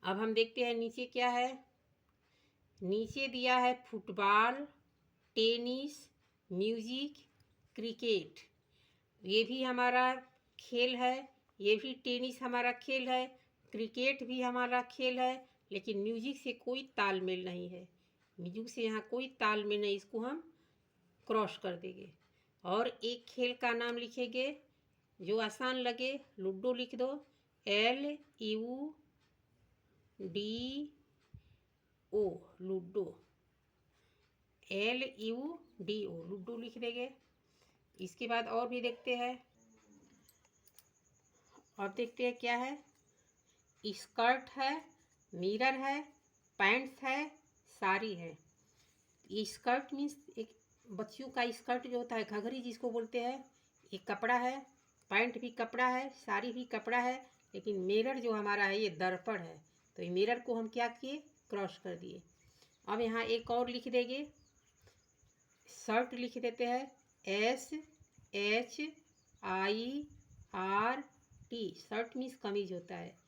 Speaker 1: अब हम देखते हैं नीचे क्या है, नीचे दिया है फुटबॉल, टेनिस, म्यूजिक, क्रिकेट, ये भी हमारा खेल है, ये भी टेनिस हमारा खेल है, क्रिकेट भी हमारा खेल है, लेकिन म्यूजिक से कोई तालमेल नहीं है, म्यूजिक से यहाँ कोई तालमेल नहीं, इसको हम क्रॉस कर देंगे। और एक खेल का नाम लिखेंगे जो आसान लगे, लूडो लिख दो, LUDO, लूडो, LUDO, लूडो लिख देंगे। इसके बाद और भी देखते हैं, और देखते हैं क्या है, स्कर्ट है, मिरर है, पैंट्स है, साड़ी है। स्कर्ट मीन्स एक बच्चियों का स्कर्ट जो होता है, घघरी जिसको बोलते हैं, ये कपड़ा है, पैंट भी कपड़ा है, साड़ी भी कपड़ा है, लेकिन मिरर जो हमारा है ये दर्पण है। तो ये मिरर को हम क्या किए, क्रॉस कर दिए। अब यहाँ एक और लिख देंगे, शर्ट लिख देते हैं, SHIRT, शर्ट मीन्स कमीज होता है,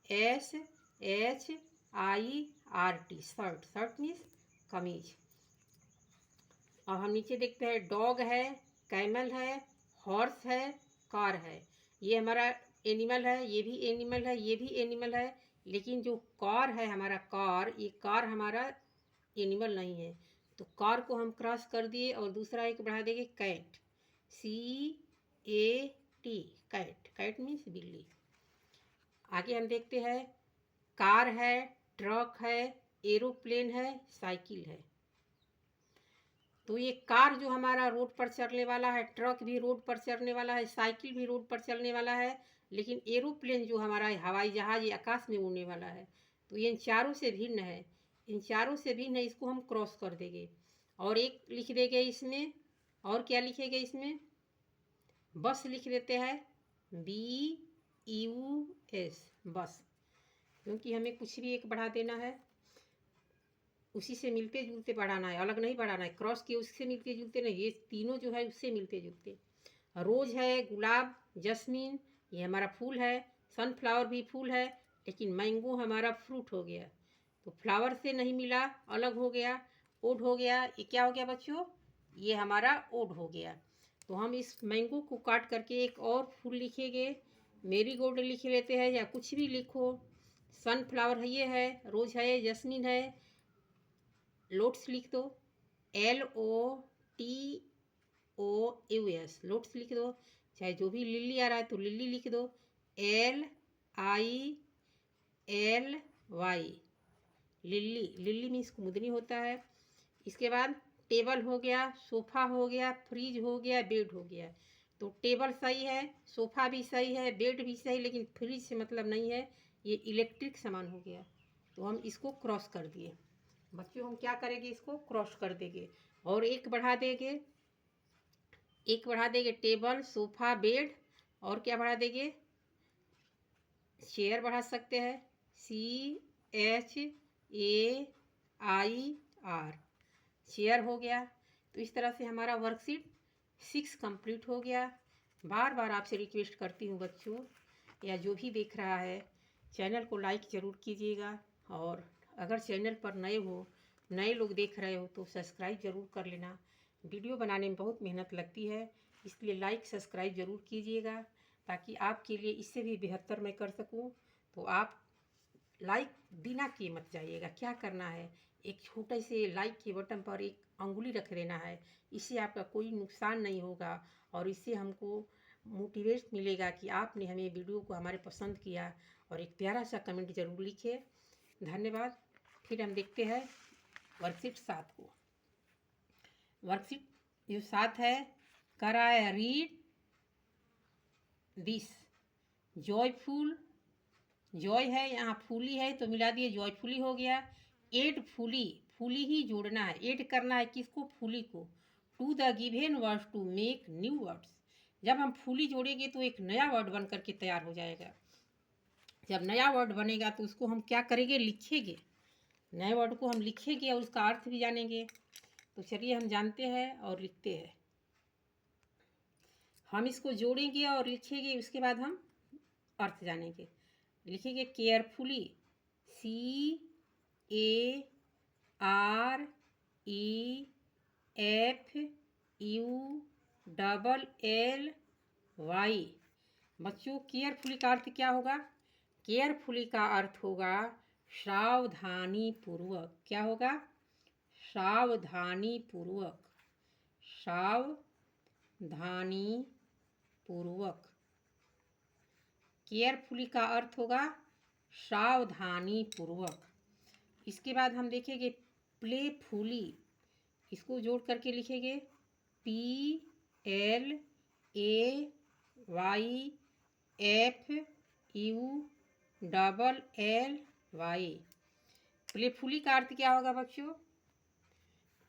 Speaker 1: SHIRT, SHIRT, shirt. Shirt means कमीज। अब हम नीचे देखते हैं, डॉग है, कैमल है, हॉर्स है, कार है। ये हमारा एनिमल है, ये भी एनिमल है, ये भी एनिमल है। लेकिन जो कार है हमारा, कार, ये कार हमारा एनिमल नहीं है। तो कार को हम क्रॉस कर दिए और दूसरा एक बढ़ा देंगे, cat, CAT, cat. Cat means बिल्ली। आगे हम देखते हैं, कार है, ट्रक है, एरोप्लेन है, साइकिल है। तो ये कार जो हमारा रोड पर चलने वाला है, ट्रक भी रोड पर चलने वाला है, साइकिल भी रोड पर चलने वाला है। लेकिन एरोप्लेन जो हमारा हवाई जहाज, ये आकाश में उड़ने वाला है। तो ये इन चारों से भिन्न है, इन चारों से भिन्न है। इसको हम क्रॉस कर देंगे और एक लिख देंगे इसमें। और क्या लिखेंगे इसमें? बस लिख देते हैं, BUS, बस। क्योंकि हमें कुछ भी एक बढ़ा देना है, उसी से मिलते जुलते बढ़ाना है, अलग नहीं बढ़ाना है। क्रॉस किए उससे मिलते जुलते नहीं, ये तीनों जो है उससे मिलते जुलते। रोज है, गुलाब, जस्मीन, ये हमारा फूल है। सनफ्लावर भी फूल है, लेकिन मैंगो हमारा फ्रूट हो गया। तो फ्लावर से नहीं मिला, अलग हो गया। ओड हो गया, ये क्या हो गया बच्चों? ये हमारा ओड हो गया। तो हम इस मैंगो को काट करके एक और फूल लिखेंगे, मेरीगोल्ड लिख लेते हैं, या कुछ भी लिखो। सनफ्लावर है, ये है, रोज है, जस्मिन है, लोट्स लिख दो, LOTOUS, लोट्स लिख दो। चाहे जो भी लिली आ रहा है तो लिली लिख दो, LILY, लिली। लिली मीन्स कुमुदनी होता है। इसके बाद टेबल हो गया, सोफ़ा हो गया, फ्रिज हो गया, बेड हो गया। तो टेबल सही है, सोफ़ा भी सही है, बेड भी सही, लेकिन फ्रिज से मतलब नहीं है, ये इलेक्ट्रिक सामान हो गया। तो हम इसको क्रॉस कर दिए। बच्चों हम क्या करेंगे, इसको क्रॉस कर देंगे और एक बढ़ा देंगे, एक बढ़ा देंगे, टेबल, सोफ़ा, बेड। और क्या बढ़ा देंगे? चेयर बढ़ा सकते हैं, CHAIR, चेयर हो गया। तो इस तरह से हमारा वर्कशीट 6 कंप्लीट हो गया। बार बार आपसे रिक्वेस्ट करती हूँ बच्चों, या जो भी देख रहा है, चैनल को लाइक ज़रूर कीजिएगा। और अगर चैनल पर नए हो, नए लोग देख रहे हो, तो सब्सक्राइब ज़रूर कर लेना। वीडियो बनाने में बहुत मेहनत लगती है, इसलिए लाइक सब्सक्राइब ज़रूर कीजिएगा, ताकि आपके लिए इससे भी बेहतर मैं कर सकूं। तो आप लाइक बिना किए मत जाइएगा। क्या करना है, एक छोटे से लाइक के बटन पर एक अंगुली रख देना है। इससे आपका कोई नुकसान नहीं होगा और इससे हमको मोटिवेट मिलेगा कि आपने हमें वीडियो को हमारे पसंद किया। और एक प्यारा सा कमेंट ज़रूर लिखिए। धन्यवाद। फिर हम देखते हैं वर्कशीट 7 को। वर्कशीट जो 7 है, कर रहा है, रीड दिस, जॉयफुल, जॉय है, यहाँ फूली है तो मिला दिए, जॉयफुली हो गया। एड फूली, फूली ही जोड़ना है, एड करना है किसको? फूली को। To the given words to make new words, जब हम फूली जोड़ेंगे तो एक नया वर्ड बन करके तैयार हो जाएगा। जब नया वर्ड बनेगा तो उसको हम क्या करेंगे? लिखेंगे। नए वर्ड को हम लिखेंगे और उसका अर्थ भी जानेंगे। तो चलिए हम जानते हैं और लिखते हैं। हम इसको जोड़ेंगे और लिखेंगे, उसके बाद हम अर्थ जानेंगे। लिखेंगे केयरफुली, CAREFULLY। बच्चों केयरफुली का अर्थ क्या होगा? केयरफुली का अर्थ होगा सावधानी पूर्वक। क्या होगा? सावधानी पूर्वक, सावधानी पूर्वक। केयरफुली का अर्थ होगा सावधानी पूर्वक। इसके बाद हम देखेंगे प्लेफुली, इसको जोड़ करके लिखेंगे PLAYFULLY। प्लेफुली का अर्थ क्या होगा बच्चों?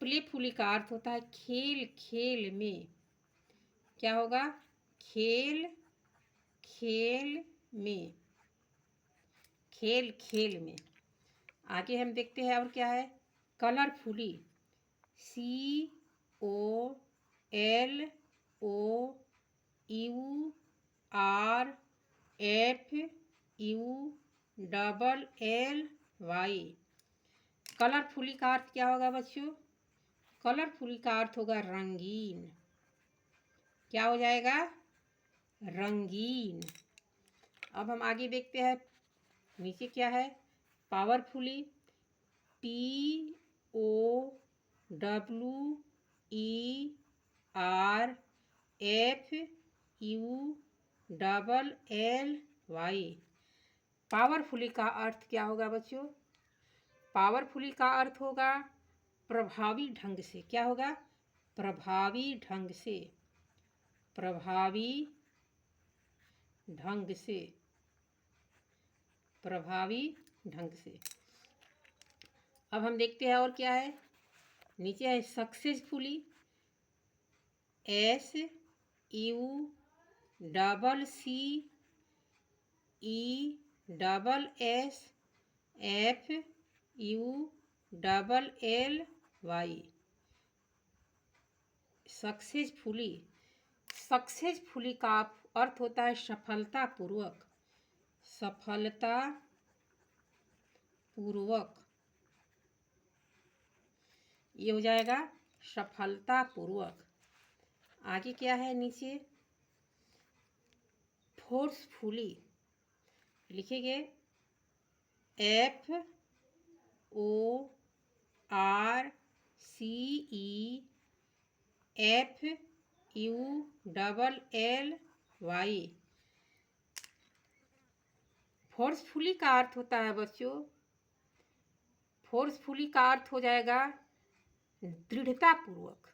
Speaker 1: प्लेफुली का अर्थ होता है खेल खेल में। क्या होगा? खेल खेल में, खेल खेल में। आगे हम देखते हैं और क्या है, कलरफुली, COLOURFULLY। वाई। कलरफुली का अर्थ क्या होगा बच्चों? कलरफुली का अर्थ होगा रंगीन। क्या हो जाएगा? रंगीन। अब हम आगे देखते हैं नीचे क्या है। Powerfully, POWERFULLY। पावरफुली का अर्थ क्या होगा बच्चों? पावरफुली का अर्थ होगा प्रभावी ढंग से। क्या होगा? प्रभावी ढंग से। प्रभावी ढंग से। प्रभावी ढंग से। अब हम देखते हैं और क्या है। नीचे है सक्सेसफुली, SUCCESSFULLY। सक्सेसफुली। सक्सेसफुली का अर्थ होता है सफलतापूर्वक। सफलतापूर्वक। ये हो जाएगा सफलतापूर्वक। आगे क्या है नीचे? फोर्सफुली लिखेंगे FORCEFULLY। फोर्सफुली का अर्थ होता है बच्चों, फोर्सफुली का अर्थ हो जाएगा दृढ़तापूर्वक,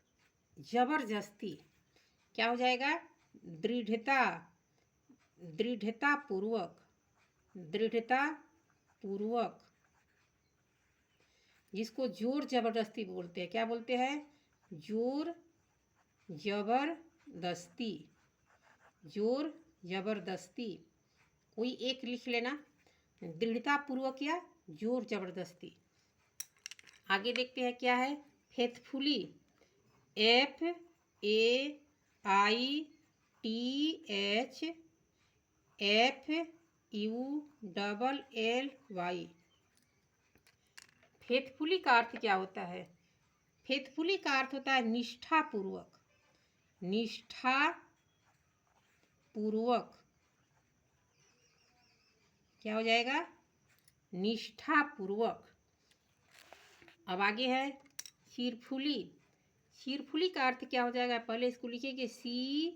Speaker 1: जबरदस्ती। क्या हो जाएगा? दृढ़ता, दृढ़तापूर्वक। दृढ़तापूर्वक, जिसको जोर जबरदस्ती बोलते हैं। क्या बोलते हैं? जोर जबरदस्ती। जोर जबरदस्ती। कोई एक लिख लेना, दृढ़तापूर्वक या जोर जबरदस्ती। आगे देखते हैं क्या है। Faithfully, FAITHFULLY। फेथफुली का अर्थ क्या होता है? फेथफुली का अर्थ होता है निष्ठापूर्वक। निष्ठापूर्वक। क्या हो जाएगा? निष्ठापूर्वक। अब आगे है चीरफुली। चीरफुली का अर्थ क्या हो जाएगा? पहले इसको लिखिए CHEERFULLY।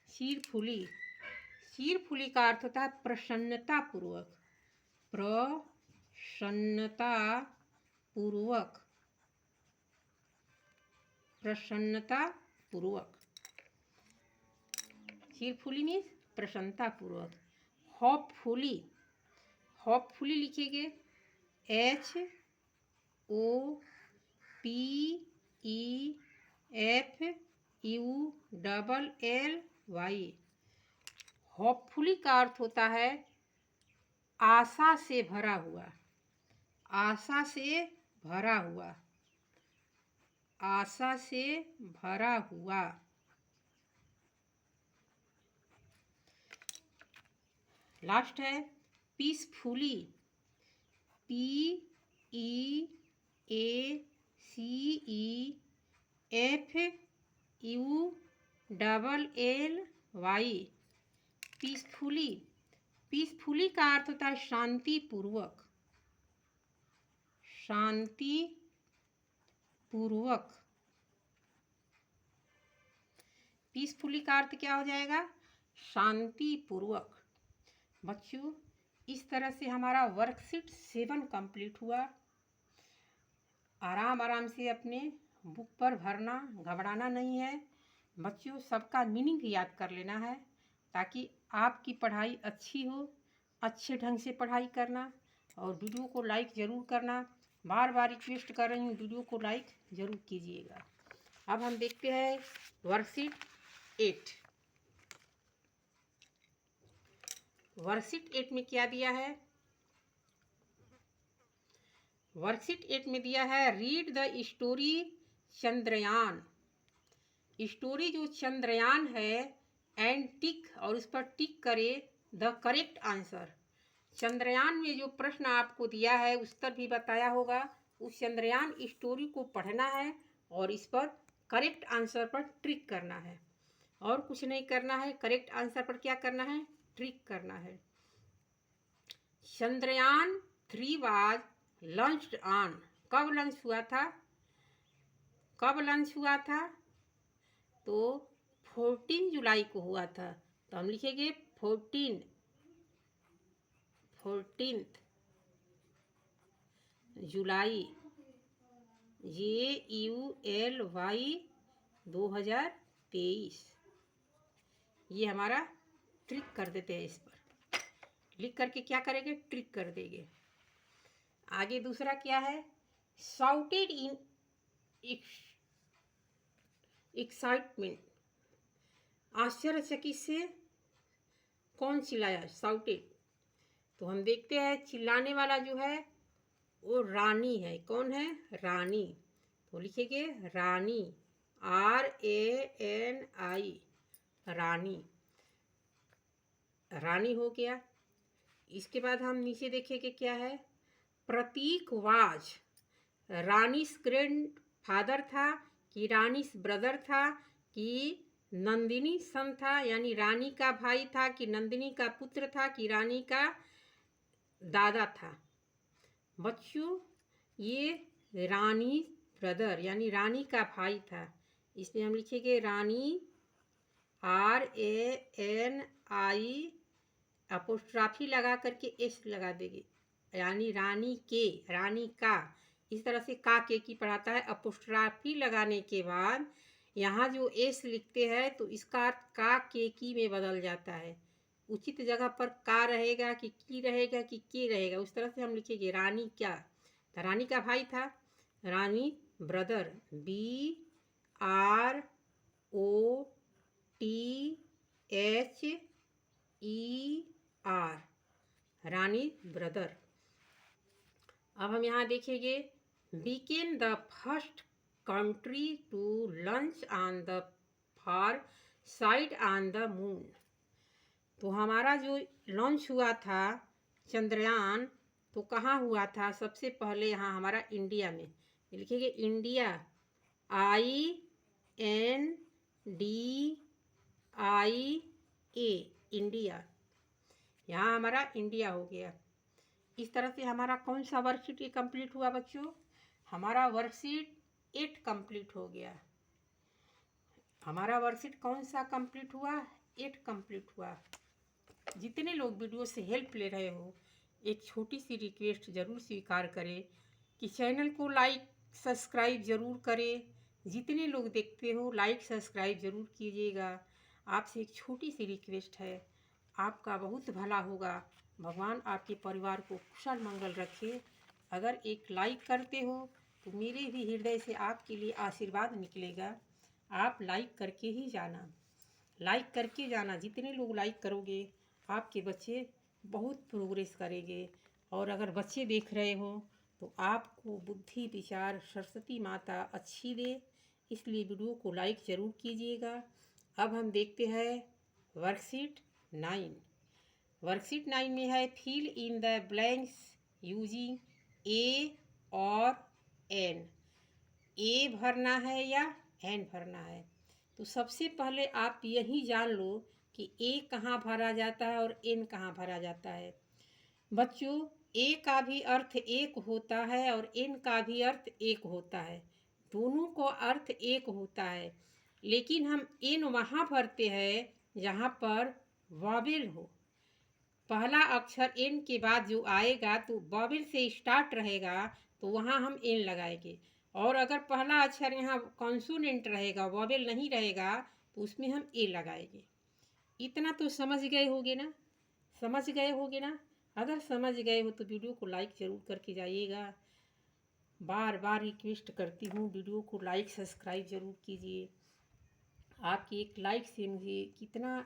Speaker 1: चीरफुली। चीरफुली का अर्थ होता है प्रसन्नतापूर्वक। प्रसन्नतापूर्वक। प्रसन्नतापूर्वक। चीरफुली मीन्स प्रसन्नतापूर्वक। होपफुली। होपफुली लिखेंगे HOPEFULLY। होपफुली का अर्थ होता है आशा से भरा हुआ। आशा से भरा हुआ। आशा से भरा हुआ। लास्ट है पीसफुली। PEACEFULLY। पीसफुली। पीसफुली का अर्थ होता है शांतिपूर्वक। शांतिपूर्वक। पीसफुली का अर्थ क्या हो जाएगा? शांतिपूर्वक। बच्चों, इस तरह से हमारा वर्कशीट 7 कंप्लीट हुआ। आराम आराम से अपने बुक पर भरना, घबराना नहीं है। बच्चों, सबका मीनिंग याद कर लेना है ताकि आपकी पढ़ाई अच्छी हो। अच्छे ढंग से पढ़ाई करना और वीडियो को लाइक ज़रूर करना। बार बार रिक्वेस्ट कर रही हूँ, वीडियो को लाइक ज़रूर कीजिएगा। अब हम देखते हैं वर्कशीट 8। वर्कशीट 8 में क्या दिया है? वर्कशीट 8 में दिया है read the story Chandrayaan. Story जो चंद्रयान है एंड टिक, और उस पर टिक करे द करेक्ट आंसर। चंद्रयान में जो प्रश्न आपको दिया है उत्तर भी बताया होगा, उस चंद्रयान स्टोरी को पढ़ना है और इस पर करेक्ट आंसर पर ट्रिक करना है, और कुछ नहीं करना है। करेक्ट आंसर पर क्या करना है? ट्रिक करना है। चंद्रयान 3 वाज लॉन्च्ड ऑन, कब लॉन्च हुआ था? कब लॉन्च हुआ था? तो 14 जुलाई को हुआ था। तो हम लिखेंगे 14 जुलाई, JULY 2023। ये हमारा ट्रिक कर देते हैं, इस पर लिख करके क्या करेंगे? ट्रिक कर देंगे। आगे दूसरा क्या है? शाउटेड इन एक्साइटमेंट, आश्चर्यचकित से कौन चिल्लाया? शाउटेड। तो हम देखते हैं चिल्लाने वाला जो है वो रानी है। कौन है? रानी। तो लिखेंगे रानी, RANI, रानी। रानी हो गया। इसके बाद हम नीचे देखेंगे क्या है? प्रतीक वाज रानीस ग्रैंड फादर था कि रानीस ब्रदर था कि नंदिनी सन था, यानी रानी का भाई था कि नंदिनी का पुत्र था कि रानी का दादा था। बच्चों, ये रानी ब्रदर यानी रानी का भाई था, इसलिए हम लिखेंगे रानी, RANI, अपोस्ट्राफी लगा करके एस लगा देंगे, यानी रानी के, रानी का। इस तरह से का के की पढ़ाता है। अपोस्ट्राफी लगाने के बाद यहाँ जो एस लिखते हैं तो इसका अर्थ का के की में बदल जाता है। उचित जगह पर का रहेगा कि की रहेगा कि के रहेगा, उस तरह से हम लिखेंगे रानी क्या। तो रानी का भाई था, Rani brother, BROTHER, Rani brother. अब हम यहाँ देखेंगे became the first country to launch on the far side on the moon. तो हमारा जो लॉन्च हुआ था चंद्रयान, तो कहाँ हुआ था? सबसे पहले यहाँ हमारा इंडिया में। लिखेंगे इंडिया, INDIA, इंडिया। यहाँ हमारा इंडिया हो गया। इस तरह से हमारा कौन सा वर्कशीट ये कंप्लीट हुआ बच्चों? हमारा वर्कशीट 8 कंप्लीट हो गया। हमारा वर्कशीट कौन सा कंप्लीट हुआ? 8 कंप्लीट हुआ। जितने लोग वीडियो से हेल्प ले रहे हो, एक छोटी सी रिक्वेस्ट ज़रूर स्वीकार करें कि चैनल को लाइक सब्सक्राइब ज़रूर करें। जितने लोग देखते हो लाइक सब्सक्राइब ज़रूर कीजिएगा। आपसे एक छोटी सी रिक्वेस्ट है, आपका बहुत भला होगा। भगवान आपके परिवार को कुशल मंगल रखे। अगर एक लाइक करते हो तो मेरे भी हृदय से आपके लिए आशीर्वाद निकलेगा। आप लाइक करके ही जाना, लाइक करके जाना। जितने लोग लाइक करोगे आपके बच्चे बहुत प्रोग्रेस करेंगे। और अगर बच्चे देख रहे हो तो आपको बुद्धि विचार सरस्वती माता अच्छी दे, इसलिए वीडियो को लाइक ज़रूर कीजिएगा। अब हम देखते हैं वर्कशीट 9। वर्कशीट 9 में है fill in the blanks using A और N। A भरना है या N भरना है। तो सबसे पहले आप यही जान लो कि A कहाँ भरा जाता है और N कहाँ भरा जाता है। बच्चों, A का भी अर्थ एक होता है और N का भी अर्थ एक होता है। दोनों को अर्थ एक होता है, लेकिन हम N वहाँ भरते हैं जहाँ पर वॉवेल हो। पहला अक्षर N के बाद जो आएगा तो वॉवेल से स्टार्ट रहेगा, तो वहाँ हम N लगाएंगे। और अगर पहला अक्षर यहाँ कॉन्सोनेंट रहेगा, वॉवेल नहीं रहेगा, तो उसमें हम A लगाएंगे। इतना तो समझ गए होगे ना? समझ गए होगे ना? अगर समझ गए हो तो वीडियो को लाइक ज़रूर करके जाइएगा। बार बार रिक्वेस्ट करती हूँ, वीडियो को लाइक सब्सक्राइब ज़रूर कीजिए। आपकी एक लाइक से मुझे कितना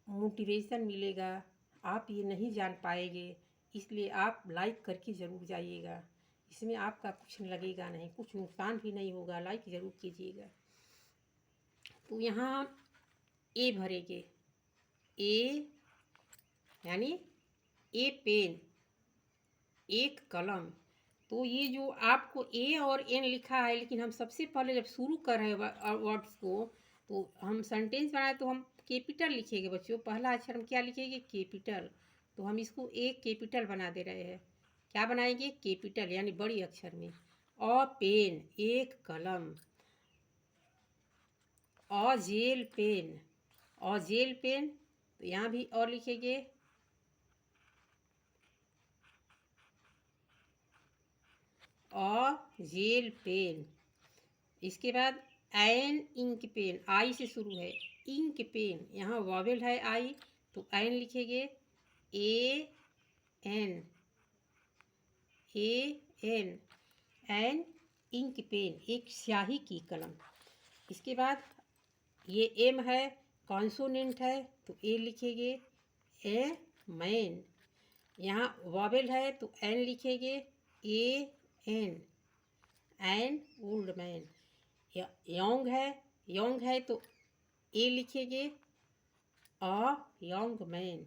Speaker 1: मोटिवेशन मिलेगा आप ये नहीं जान पाएंगे, इसलिए आप लाइक करके ज़रूर जाइएगा। इसमें आपका कुछ लगेगा नहीं, कुछ नुकसान भी नहीं होगा, लाइक ज़रूर कीजिएगा। तो यहाँ हम ए भरेंगे, ए यानी ए पेन, एक कलम। तो ये जो आपको ए और एन लिखा है, लेकिन हम सबसे पहले जब शुरू कर रहे हैं वर्ड्स को, तो हम सेंटेंस बनाए तो हम कैपिटल लिखेंगे बच्चों। पहला अक्षर हम क्या लिखेंगे? कैपिटल। तो हम इसको एक कैपिटल बना दे रहे हैं। क्या बनाएंगे? कैपिटल, यानी बड़ी अक्षर में। अ पेन, एक कलम। अ जेल पेन, अ जेल पेन, तो यहाँ भी और लिखेंगे। अ जेल पेन। इसके बाद एन इंक पेन, आई से शुरू है, इंक पेन, यहाँ वॉवेल है आई, तो एन लिखेंगे। A N, A N, an ink pen, एक स्याही की कलम। इसके बाद ये एम है, कॉन्सोनेंट है, तो ए लिखेंगे। ए मैन, यहाँ वॉवेल है तो एन लिखेंगे। A N, an old man. Young है, यंग है तो ए लिखेंगे। A young man.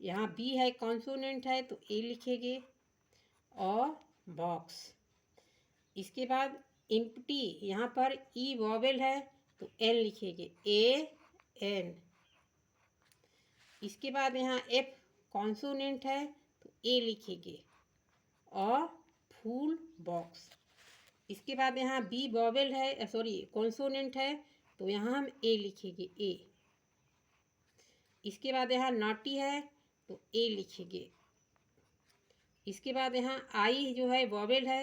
Speaker 1: यहाँ बी है, कॉन्सोनेंट है, तो ए लिखेंगे। A box. इसके बाद एम्प्टी, यहाँ पर ई वॉवेल है तो एन लिखेंगे। A N. इसके बाद यहाँ एफ कॉन्सोनेंट है तो ए लिखेंगे। अ फूल बॉक्स। इसके बाद यहाँ बी वॉवेल है, सॉरी कॉन्सोनेंट है, तो यहाँ हम ए लिखेंगे। ए। इसके बाद यहाँ नॉटी है तो ए लिखेंगे। इसके बाद यहाँ आई जो है वॉवेल है,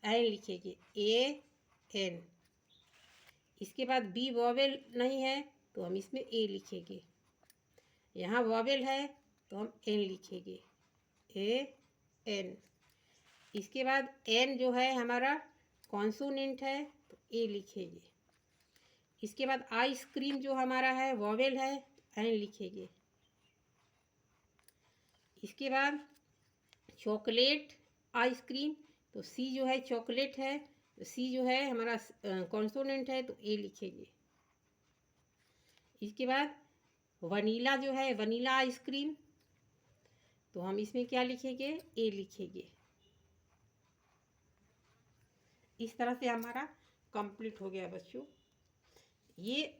Speaker 1: एन लिखेंगे। A N. इसके बाद बी वॉवेल नहीं है तो हम इसमें ए लिखेंगे। यहाँ वॉवेल है तो हम एन लिखेंगे। A N. इसके बाद एन जो है हमारा कॉन्सोनेंट है तो ए लिखेंगे। इसके बाद आइसक्रीम जो हमारा है वॉवेल है, एन लिखेंगे। इसके बाद चॉकलेट आइसक्रीम, तो सी जो है चॉकलेट है, तो सी जो है हमारा कॉन्सोनेंट है तो ए लिखेंगे। इसके बाद वनीला जो है, वनीला आइसक्रीम, तो हम इसमें क्या लिखेंगे? ए लिखेंगे। इस तरह से हमारा कंप्लीट हो गया बच्चों। ये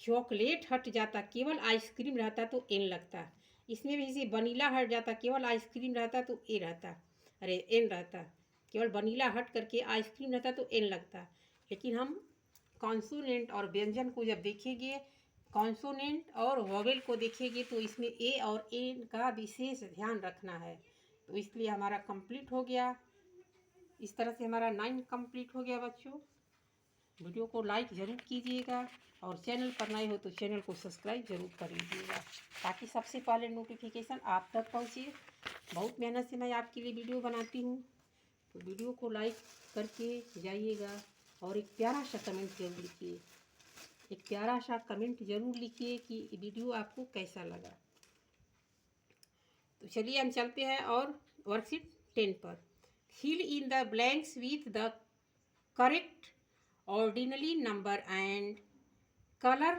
Speaker 1: चॉकलेट हट जाता, केवल आइसक्रीम रहता तो एन लगता। इसमें भी जैसे वनीला हट जाता, केवल आइसक्रीम रहता तो ए रहता, अरे एन रहता। केवल वनीला हट करके आइसक्रीम रहता तो एन लगता। लेकिन हम कॉन्सोनेंट और व्यंजन को जब देखेंगे, कॉन्सोनेंट और वॉवेल को देखेंगे, तो इसमें ए और एन का विशेष ध्यान रखना है। तो इसलिए हमारा कंप्लीट हो गया। इस तरह से हमारा 9 कंप्लीट हो गया बच्चों। वीडियो को लाइक ज़रूर कीजिएगा और चैनल पर नए हो तो चैनल को सब्सक्राइब ज़रूर कर लीजिएगा, ताकि सबसे पहले नोटिफिकेशन आप तक पहुँचे। बहुत मेहनत से मैं आपके लिए वीडियो बनाती हूँ, तो वीडियो को लाइक करके जाइएगा और एक प्यारा सा कमेंट ज़रूर लिखिए। एक प्यारा सा कमेंट ज़रूर लिखिए कि वीडियो आपको कैसा लगा। तो चलिए हम चलते हैं और वर्कशीट 10 पर। Fill in the blanks with the correct ordinally number and color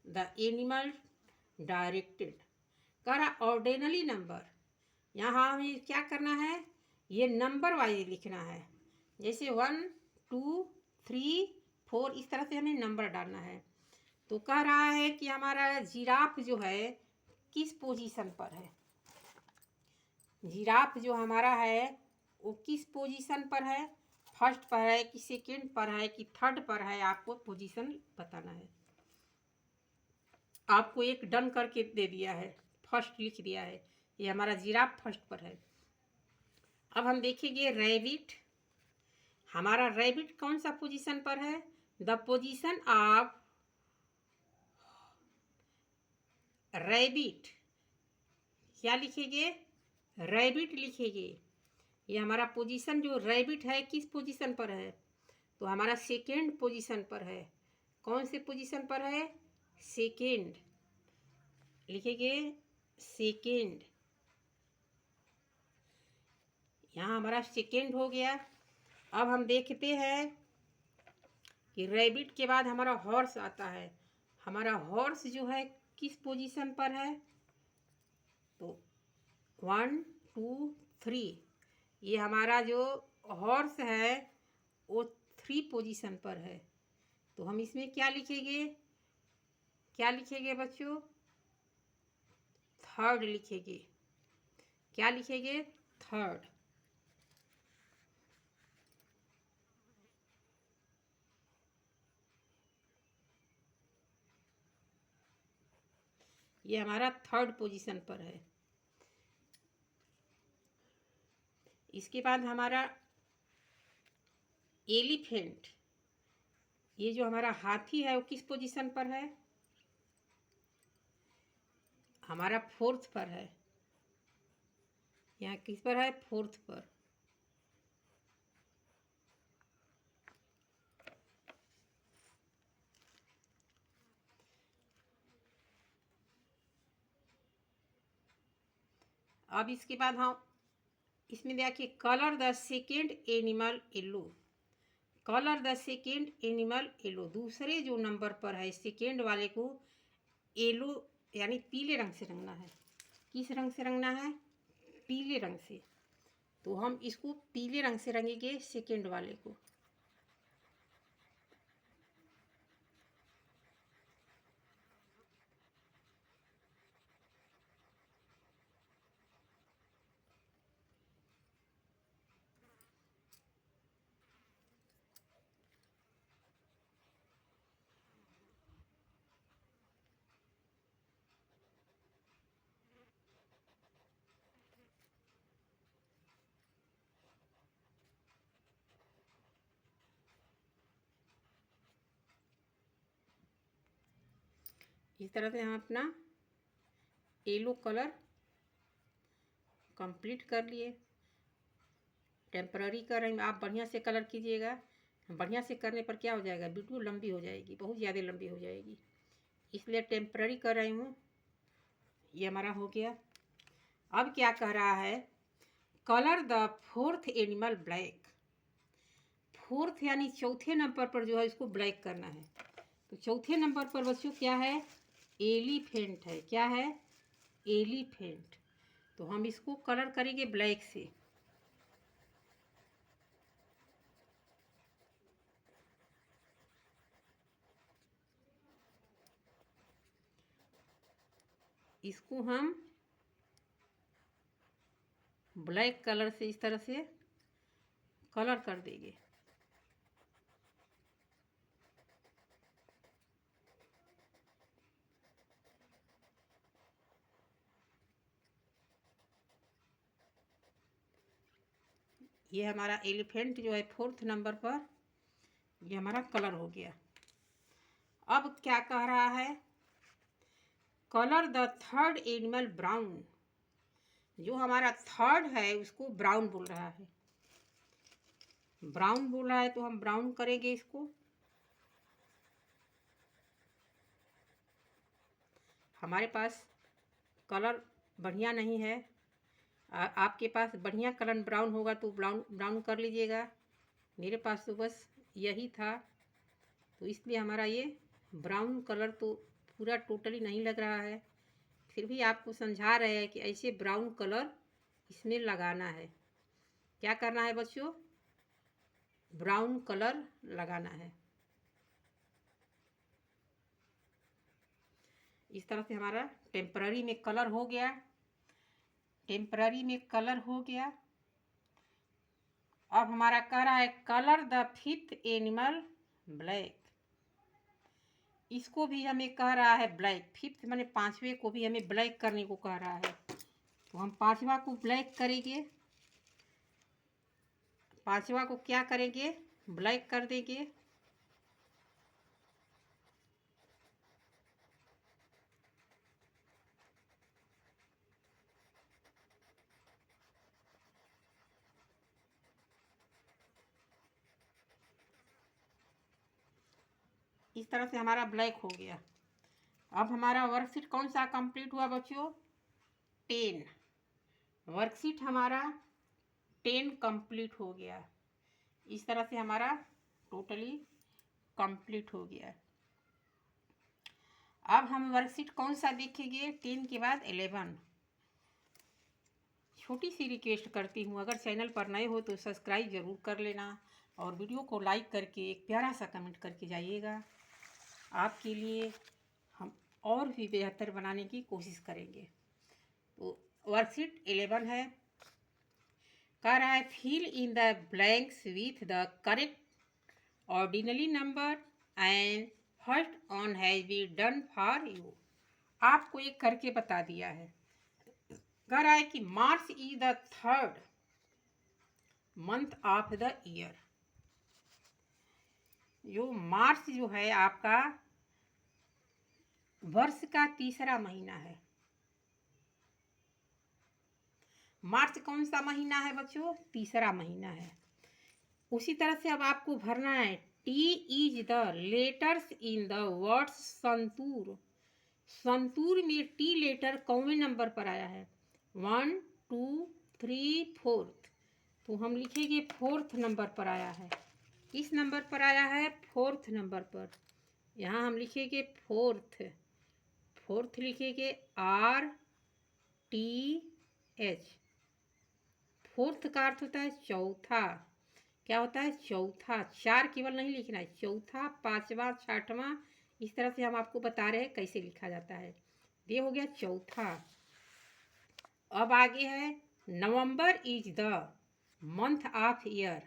Speaker 1: the animal directed। करा ordinally नंबर, यहाँ हमें क्या करना है? ये नंबर वाइज लिखना है। जैसे 1 2 3 4 इस तरह से हमें नंबर डालना है। तो कह रहा है कि हमारा जिराफ जो है किस पोजीशन पर है। जिराफ जो हमारा है वो किस पोजीशन पर है? फर्स्ट पर है कि सेकंड पर है कि थर्ड पर है, आपको पोजीशन बताना है। आपको एक डन करके दे दिया है, फर्स्ट लिख दिया है, ये हमारा जिराफ फर्स्ट पर है। अब हम देखेंगे रैबिट। हमारा रैबिट कौन सा पोजीशन पर है? द पोजीशन ऑफ रैबिट, क्या लिखेंगे? रैबिट लिखेंगे। ये हमारा पोजीशन जो रैबिट है किस पोजीशन पर है? तो हमारा सेकेंड पोजीशन पर है। कौन से पोजीशन पर है? सेकेंड लिखेंगे। सेकेंड, यहाँ हमारा सेकेंड हो गया। अब हम देखते हैं कि रैबिट के बाद हमारा हॉर्स आता है। हमारा हॉर्स जो है किस पोजीशन पर है, तो 1 2 3, ये हमारा जो हॉर्स है वो 3 पोजीशन पर है। तो हम इसमें क्या लिखेंगे, क्या लिखेंगे बच्चों, थर्ड लिखेंगे। क्या लिखेंगे, थर्ड। ये हमारा थर्ड पोजीशन पर है। इसके बाद हमारा एलिफेंट, ये जो हमारा हाथी है वो किस पोजीशन पर है, हमारा फोर्थ पर है। यहाँ किस पर है, फोर्थ पर। अब इसके बाद हम इसमें देखिए, colour the second animal yellow. Colour the second animal yellow, दूसरे जो नंबर पर है सेकेंड वाले को येलो यानी पीले रंग से रंगना है। किस रंग से रंगना है, पीले रंग से। तो हम इसको पीले रंग से रंगेंगे सेकेंड वाले को। इस तरह से हम अपना येलो कलर कंप्लीट कर लिए। टेम्पररी कर रहे हैं, आप बढ़िया से कलर कीजिएगा। बढ़िया से करने पर क्या हो जाएगा, वीडियो लंबी हो जाएगी, बहुत ज़्यादा लंबी हो जाएगी, इसलिए टेम्पररी कर रही हूँ। ये हमारा हो गया। अब क्या कह रहा है, colour the fourth animal black. Fourth यानी चौथे नंबर पर जो है इसको ब्लैक करना है। तो चौथे नंबर पर बच्चों क्या है, एलिफेंट है। क्या है, एलिफेंट। तो हम इसको कलर करेंगे ब्लैक से। इसको हम ब्लैक कलर से इस तरह से कलर कर देंगे। ये हमारा एलिफेंट जो है फोर्थ नंबर पर, ये हमारा कलर हो गया। अब क्या कह रहा है, colour the third animal brown. जो हमारा थर्ड है उसको ब्राउन बोल रहा है। ब्राउन बोल रहा है तो हम ब्राउन करेंगे इसको। हमारे पास कलर बढ़िया नहीं है, आपके पास बढ़िया कलर ब्राउन होगा तो ब्राउन कर लीजिएगा। मेरे पास तो बस यही था, तो इसलिए हमारा ये ब्राउन कलर तो पूरा टोटली नहीं लग रहा है। फिर भी आपको समझा रहे हैं कि ऐसे ब्राउन कलर इसमें लगाना है। क्या करना है बच्चों, ब्राउन कलर लगाना है। इस तरह से हमारा टेम्पररी में कलर हो गया। टेम्पररी में कलर हो गया। अब हमारा कह रहा है colour the fifth animal black. इसको भी हमें कह रहा है ब्लैक। फिफ्थ माने पांचवे को भी हमें ब्लैक करने को कह रहा है। तो हम पांचवा को ब्लैक करेंगे। पांचवा को क्या करेंगे, ब्लैक कर देंगे। इस तरह से हमारा ब्लैक हो गया। अब हमारा वर्कशीट कौन सा कंप्लीट हुआ बच्चों, 10। वर्कशीट हमारा 10 कंप्लीट हो गया। इस तरह से हमारा टोटली कंप्लीट हो गया। अब हम वर्कशीट कौन सा देखेंगे? 10 के बाद 11। छोटी सी रिक्वेस्ट करती हूँ, अगर चैनल पर नए हो तो सब्सक्राइब ज़रूर कर लेना और वीडियो को लाइक करके एक प्यारा सा कमेंट करके जाइएगा। आपके लिए हम और भी बेहतर बनाने की कोशिश करेंगे। तो वर्कशीट 11 है, कह रहा है fill in the blanks with the correct ordinary number and first one has been done for you. आपको एक करके बता दिया है। कह रहा है कि March is the 3rd month of the year. जो मार्च जो है आपका वर्ष का तीसरा महीना है। मार्च कौन सा महीना है बच्चों? तीसरा महीना है। उसी तरह से अब आपको भरना है T is the letters in the words santoor. Santoor में टी लेटर कौन नंबर पर आया है? 1 2 3 4। तो हम लिखेंगे 4th नंबर पर आया है। किस नंबर पर आया है? 4th नंबर पर। यहाँ हम लिखेंगे 4th लिखेंगे RTH। 4th का अर्थ होता है चौथा। क्या होता है? चौथा। 4 केवल नहीं लिखना है, चौथा, पांचवा, छठवां, इस तरह से हम आपको बता रहे हैं कैसे लिखा जाता है। ये हो गया चौथा। अब आगे है November is the month of year.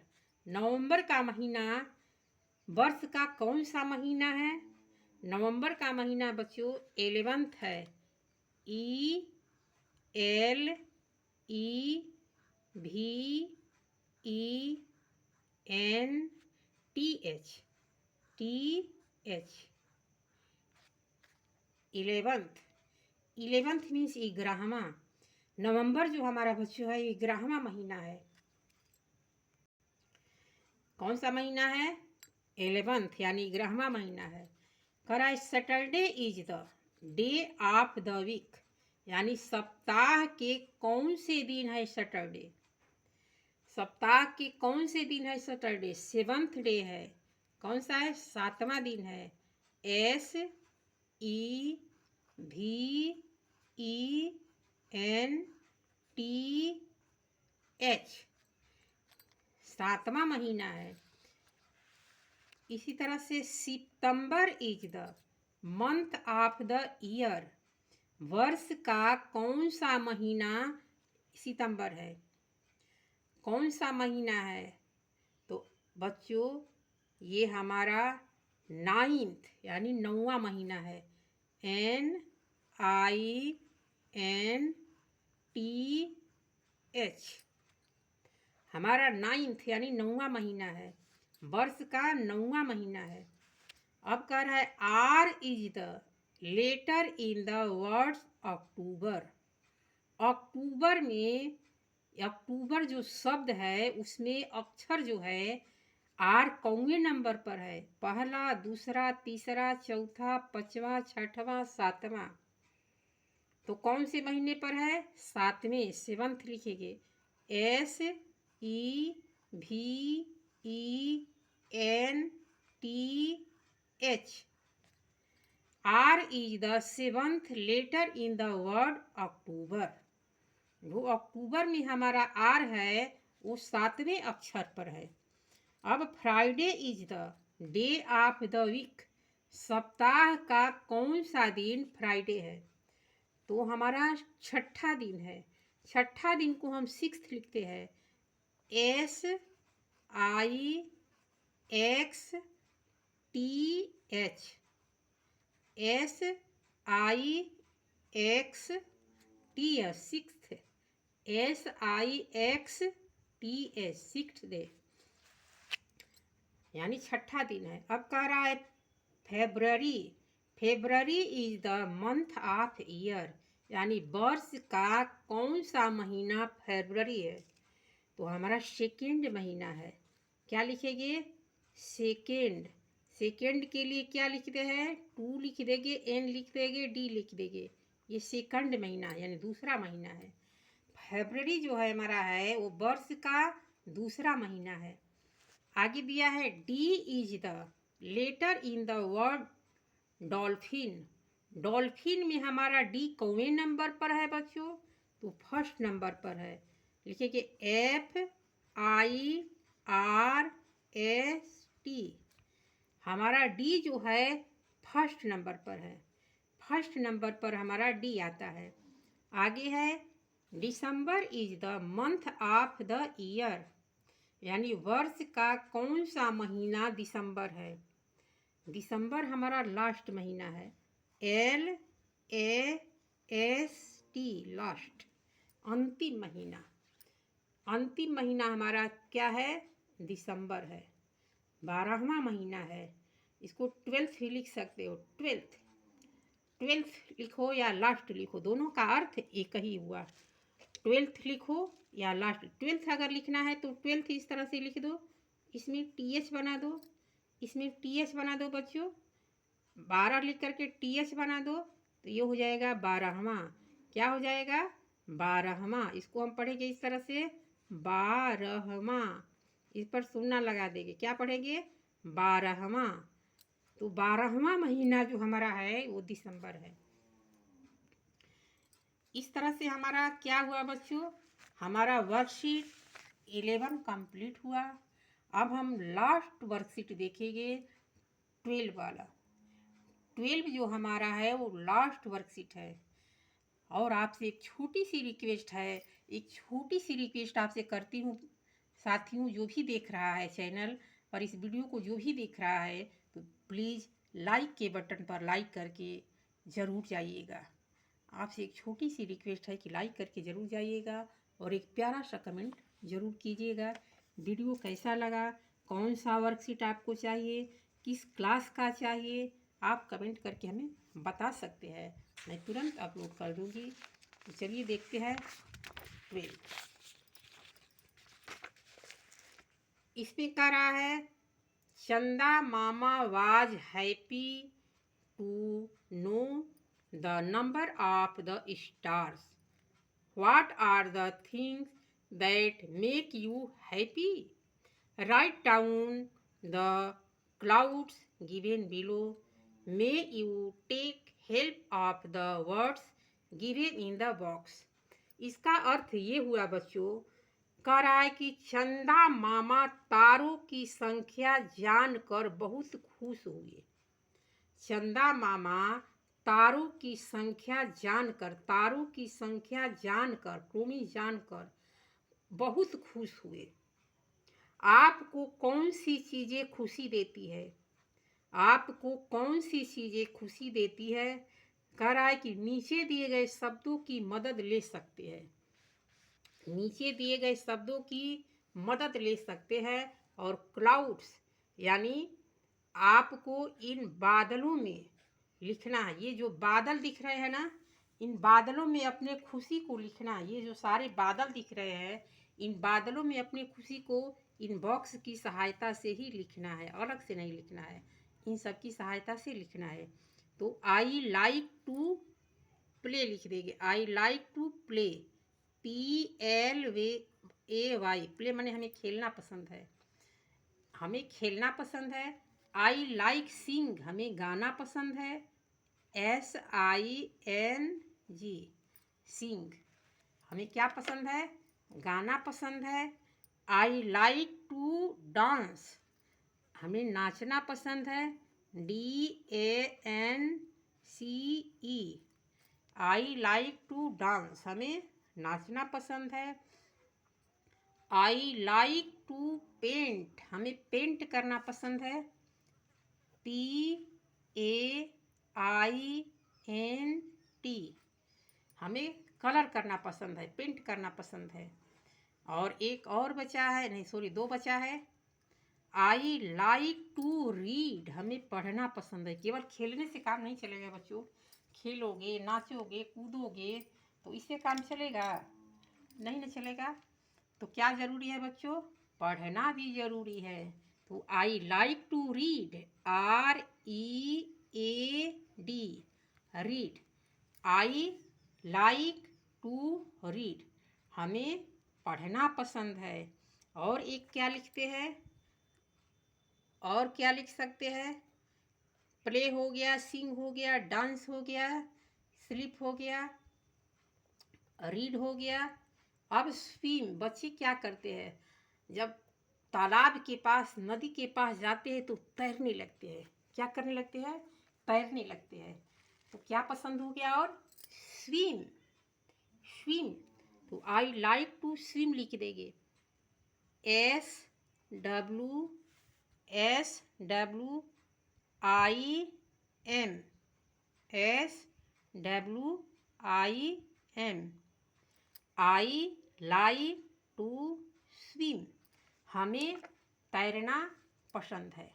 Speaker 1: नवंबर का महीना वर्ष का कौन सा महीना है? नवंबर का महीना बच्चों 11th है। ELEVENTH 11th means 11वां। नवंबर जो हमारा बच्चों है 11वां महीना है। कौन सा महीना है? 11th यानी 11वां महीना है। करा Saturday is the day of the week, यानी सप्ताह के कौन से दिन है सैटरडे? सप्ताह के कौन से दिन है सैटरडे? 7th डे है। कौन सा है? 7वां दिन है। SEVENTH 7वां महीना है। इसी तरह से सितंबर is the month of the year. वर्ष का कौन सा महीना सितंबर है? कौन सा महीना है? तो बच्चों ये हमारा 9th यानी 9वां महीना है। NINTH हमारा 9th यानी 9वां महीना है। वर्ष का 9वां महीना है। अब कह रहा है R is the letter in the words October. October में अक्टूबर जो शब्द है उसमें अक्षर जो है आर कौवे नंबर पर है? पहला, दूसरा, तीसरा, चौथा, पांचवा, छठवां, सातवां। तो कौन से महीने पर है? 7वें, 7th लिखेंगे। SEVENTH R is the 7th letter in the word October. जो अक्टूबर में हमारा आर है वो 7वें अक्षर पर है। अब Friday is the day of the week. सप्ताह का कौन सा दिन फ्राइडे है? तो हमारा छठा दिन है। छठा दिन को हम 6th लिखते हैं। SIXTH यानी छठा दिन है। अब कह रहा है February. February is the month of year, यानी वर्ष का कौन सा महीना फेब्रुअरी है? तो हमारा 2nd महीना है। क्या लिखेंगे? सेकेंड। सेकेंड के लिए क्या लिखते हैं? 2 लिख देंगे, N लिख देंगे, D लिख देंगे। ये 2nd महीना यानी दूसरा महीना है। फरवरी जो है हमारा है वो वर्ष का दूसरा महीना है। आगे दिया है D is the letter in the word dolphin. Dolphin में हमारा डी कौन नंबर पर है बच्चों? तो फर्स्ट नंबर पर है। लिखेंगे FIRST। हमारा डी जो है फर्स्ट नंबर पर है। फर्स्ट नंबर पर हमारा डी आता है। आगे है December is the month of the year, यानी वर्ष का कौन सा महीना दिसंबर है? दिसंबर हमारा लास्ट महीना है। LAST, लास्ट, अंतिम महीना। अंतिम महीना हमारा क्या है? दिसंबर है। 12वां महीना है। इसको 12th भी लिख सकते हो। 12th लिखो या लास्ट लिखो, दोनों का अर्थ एक ही हुआ। 12th लिखो या लास्ट। 12th अगर लिखना है तो 12th इस तरह से लिख दो, इसमें TH बना दो, इसमें TH बना दो बच्चों। 12 लिख करके TH बना दो तो ये हो जाएगा 12वां। क्या हो जाएगा? 12वां। इसको हम पढ़ेंगे इस तरह से 12वां। इस पर सुन्ना लगा देंगे। क्या पढ़ेंगे? 12वां। तो 12वां महीना जो हमारा है वो दिसंबर है। इस तरह से हमारा क्या हुआ बच्चों? हमारा वर्कशीट 11 कंप्लीट हुआ। अब हम लास्ट वर्कशीट देखेंगे 12 वाला। 12 जो हमारा है वो लास्ट वर्कशीट है। और आपसे एक छोटी सी रिक्वेस्ट है, एक छोटी सी रिक्वेस्ट आपसे करती हूँ साथियों, जो भी देख रहा है चैनल और इस वीडियो को जो भी देख रहा है, तो प्लीज़ लाइक के बटन पर लाइक करके ज़रूर जाइएगा। आपसे एक छोटी सी रिक्वेस्ट है कि लाइक करके ज़रूर जाइएगा और एक प्यारा सा कमेंट ज़रूर कीजिएगा। वीडियो कैसा लगा, कौन सा वर्कशीट आपको चाहिए, किस क्लास का चाहिए, आप कमेंट करके हमें बता सकते हैं। मैं तुरंत अपलोड कर दूँगी। तो चलिए देखते हैं 12। इसमें कह रहा है Chanda Mama was happy to know the number of the stars. What are the things that make you happy? Write down the clouds given below. May you take help of the words given in the box. इसका अर्थ ये हुआ बच्चों, कह रहा है कि चंदा मामा तारों की संख्या जानकर बहुत खुश हुए। चंदा मामा तारों की संख्या जानकर, तारों की संख्या जानकर, क्रोमी जानकर बहुत खुश हुए। आपको कौन सी चीज़ें खुशी देती है? आपको कौन सी चीज़ें खुशी देती है? कह रहा है कि नीचे दिए गए शब्दों की मदद ले सकते हैं। नीचे दिए गए शब्दों की मदद ले सकते हैं। और क्लाउड्स यानी आपको इन बादलों में लिखना है। ये जो बादल दिख रहे हैं ना, इन बादलों में अपने खुशी को लिखना है। ये जो सारे बादल दिख रहे हैं, इन बादलों में अपनी खुशी को इन बॉक्स की सहायता से ही लिखना है, अलग से नहीं लिखना है, इन सब की सहायता से लिखना है। तो आई लाइक टू प्ले लिख देंगे। I like to play, PLAY, play माने हमें खेलना पसंद है, हमें खेलना पसंद है। आई लाइक सिंग, हमें गाना पसंद है, SING, सिंग, हमें क्या पसंद है? गाना पसंद है। आई लाइक टू डांस, हमें नाचना पसंद है, DANCE, I like to dance, हमें नाचना पसंद है। आई लाइक टू पेंट, हमें पेंट करना पसंद है, PAINT, हमें कलर करना पसंद है, पेंट करना पसंद है। और एक और बचा है, नहीं सॉरी, 2 बचा है। आई लाइक टू रीड, हमें पढ़ना पसंद है। केवल खेलने से काम नहीं चलेगा बच्चों। खेलोगे, नाचोगे, कूदोगे तो इससे काम चलेगा? नहीं ना चलेगा। तो क्या ज़रूरी है बच्चों? पढ़ना भी ज़रूरी है। तो I like to read, READ, read. I like to read, हमें पढ़ना पसंद है। और एक क्या लिखते हैं? और क्या लिख सकते हैं? प्ले हो गया, सिंग हो गया, डांस हो गया, स्लीप हो गया, रीड हो गया। अब स्विम बच्चे क्या करते हैं, जब तालाब के पास, नदी के पास जाते हैं तो तैरने लगते हैं। क्या करने लगते हैं? तैरने लगते हैं। तो क्या पसंद हो गया? और स्विम, स्विम। तो आई लाइक टू स्विम लिख देंगे, SWIM, SWIM। I like to swim, हमें तैरना पसंद है।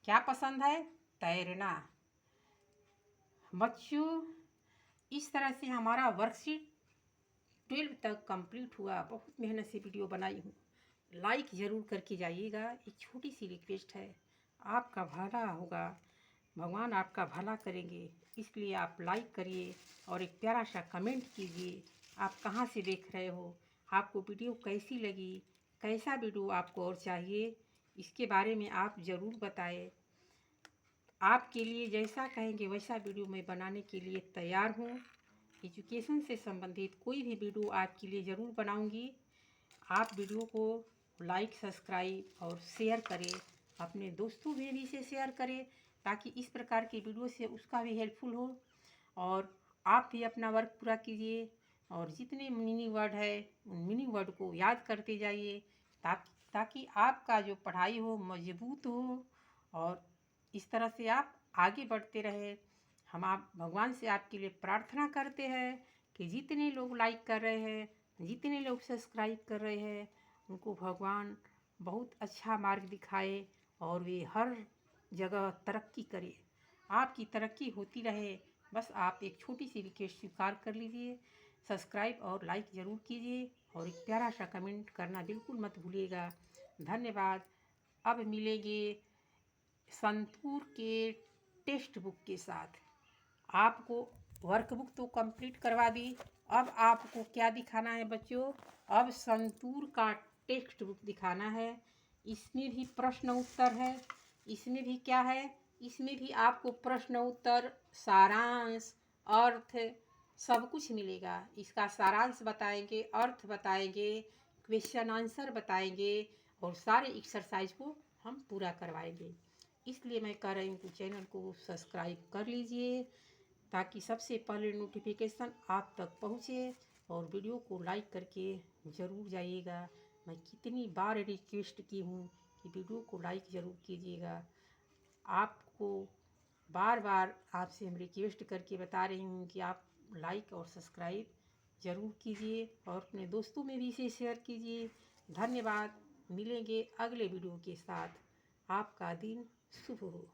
Speaker 1: क्या पसंद है? तैरना। बच्चों, इस तरह से हमारा वर्कशीट 12 तक कंप्लीट हुआ। बहुत मेहनत से वीडियो बनाई हूँ। लाइक ज़रूर करके जाइएगा। एक छोटी सी रिक्वेस्ट है, आपका भला होगा, भगवान आपका भला करेंगे, इसलिए आप लाइक करिए और एक प्यारा सा कमेंट कीजिए। आप कहाँ से देख रहे हो, आपको वीडियो कैसी लगी, कैसा वीडियो आपको और चाहिए, इसके बारे में आप ज़रूर बताएं। आपके लिए जैसा कहेंगे वैसा वीडियो मैं बनाने के लिए तैयार हूँ। एजुकेशन से संबंधित कोई भी वीडियो आपके लिए ज़रूर बनाऊंगी। आप वीडियो को लाइक, सब्सक्राइब और शेयर करें, अपने दोस्तों में भी से शेयर करें, ताकि इस प्रकार की वीडियो से उसका भी हेल्पफुल हो। और आप भी अपना वर्क पूरा कीजिए और जितने मीनिंग वर्ड है उन मीनिंग वर्ड को याद करते जाइए, ताकि आपका जो पढ़ाई हो मजबूत हो और इस तरह से आप आगे बढ़ते रहे। हम आप भगवान से आपके लिए प्रार्थना करते हैं कि जितने लोग लाइक कर रहे हैं, जितने लोग सब्सक्राइब कर रहे हैं, उनको भगवान बहुत अच्छा मार्ग दिखाए और वे हर जगह तरक्की करें। आपकी तरक्की होती रहे। बस आप एक छोटी सी रिक्वेस्ट स्वीकार कर लीजिए, सब्सक्राइब और लाइक ज़रूर कीजिए और एक प्यारा सा कमेंट करना बिल्कुल मत भूलिएगा। धन्यवाद। अब मिलेंगे संतूर के टेक्स्ट बुक के साथ। आपको वर्कबुक तो कंप्लीट करवा दी, अब आपको क्या दिखाना है बच्चों? अब संतूर का टेक्स्ट बुक दिखाना है। इसमें भी प्रश्न उत्तर है। इसमें भी क्या है? इसमें भी आपको प्रश्न उत्तर, सारांश, अर्थ सब कुछ मिलेगा। इसका सारांश बताएंगे, अर्थ बताएंगे, क्वेश्चन आंसर बताएंगे और सारे एक्सरसाइज को हम पूरा करवाएंगे। इसलिए मैं कह रही हूँ कि चैनल को सब्सक्राइब कर लीजिए, ताकि सबसे पहले नोटिफिकेशन आप तक पहुँचे, और वीडियो को लाइक करके ज़रूर जाइएगा। मैं कितनी बार रिक्वेस्ट की हूँ कि वीडियो को लाइक ज़रूर कीजिएगा। आपको बार बार आपसे हम रिक्वेस्ट करके बता रही हूँ कि आप लाइक और सब्सक्राइब ज़रूर कीजिए और अपने दोस्तों में भी इसे शेयर कीजिए। धन्यवाद। मिलेंगे अगले वीडियो के साथ। आपका दिन शुभ हो।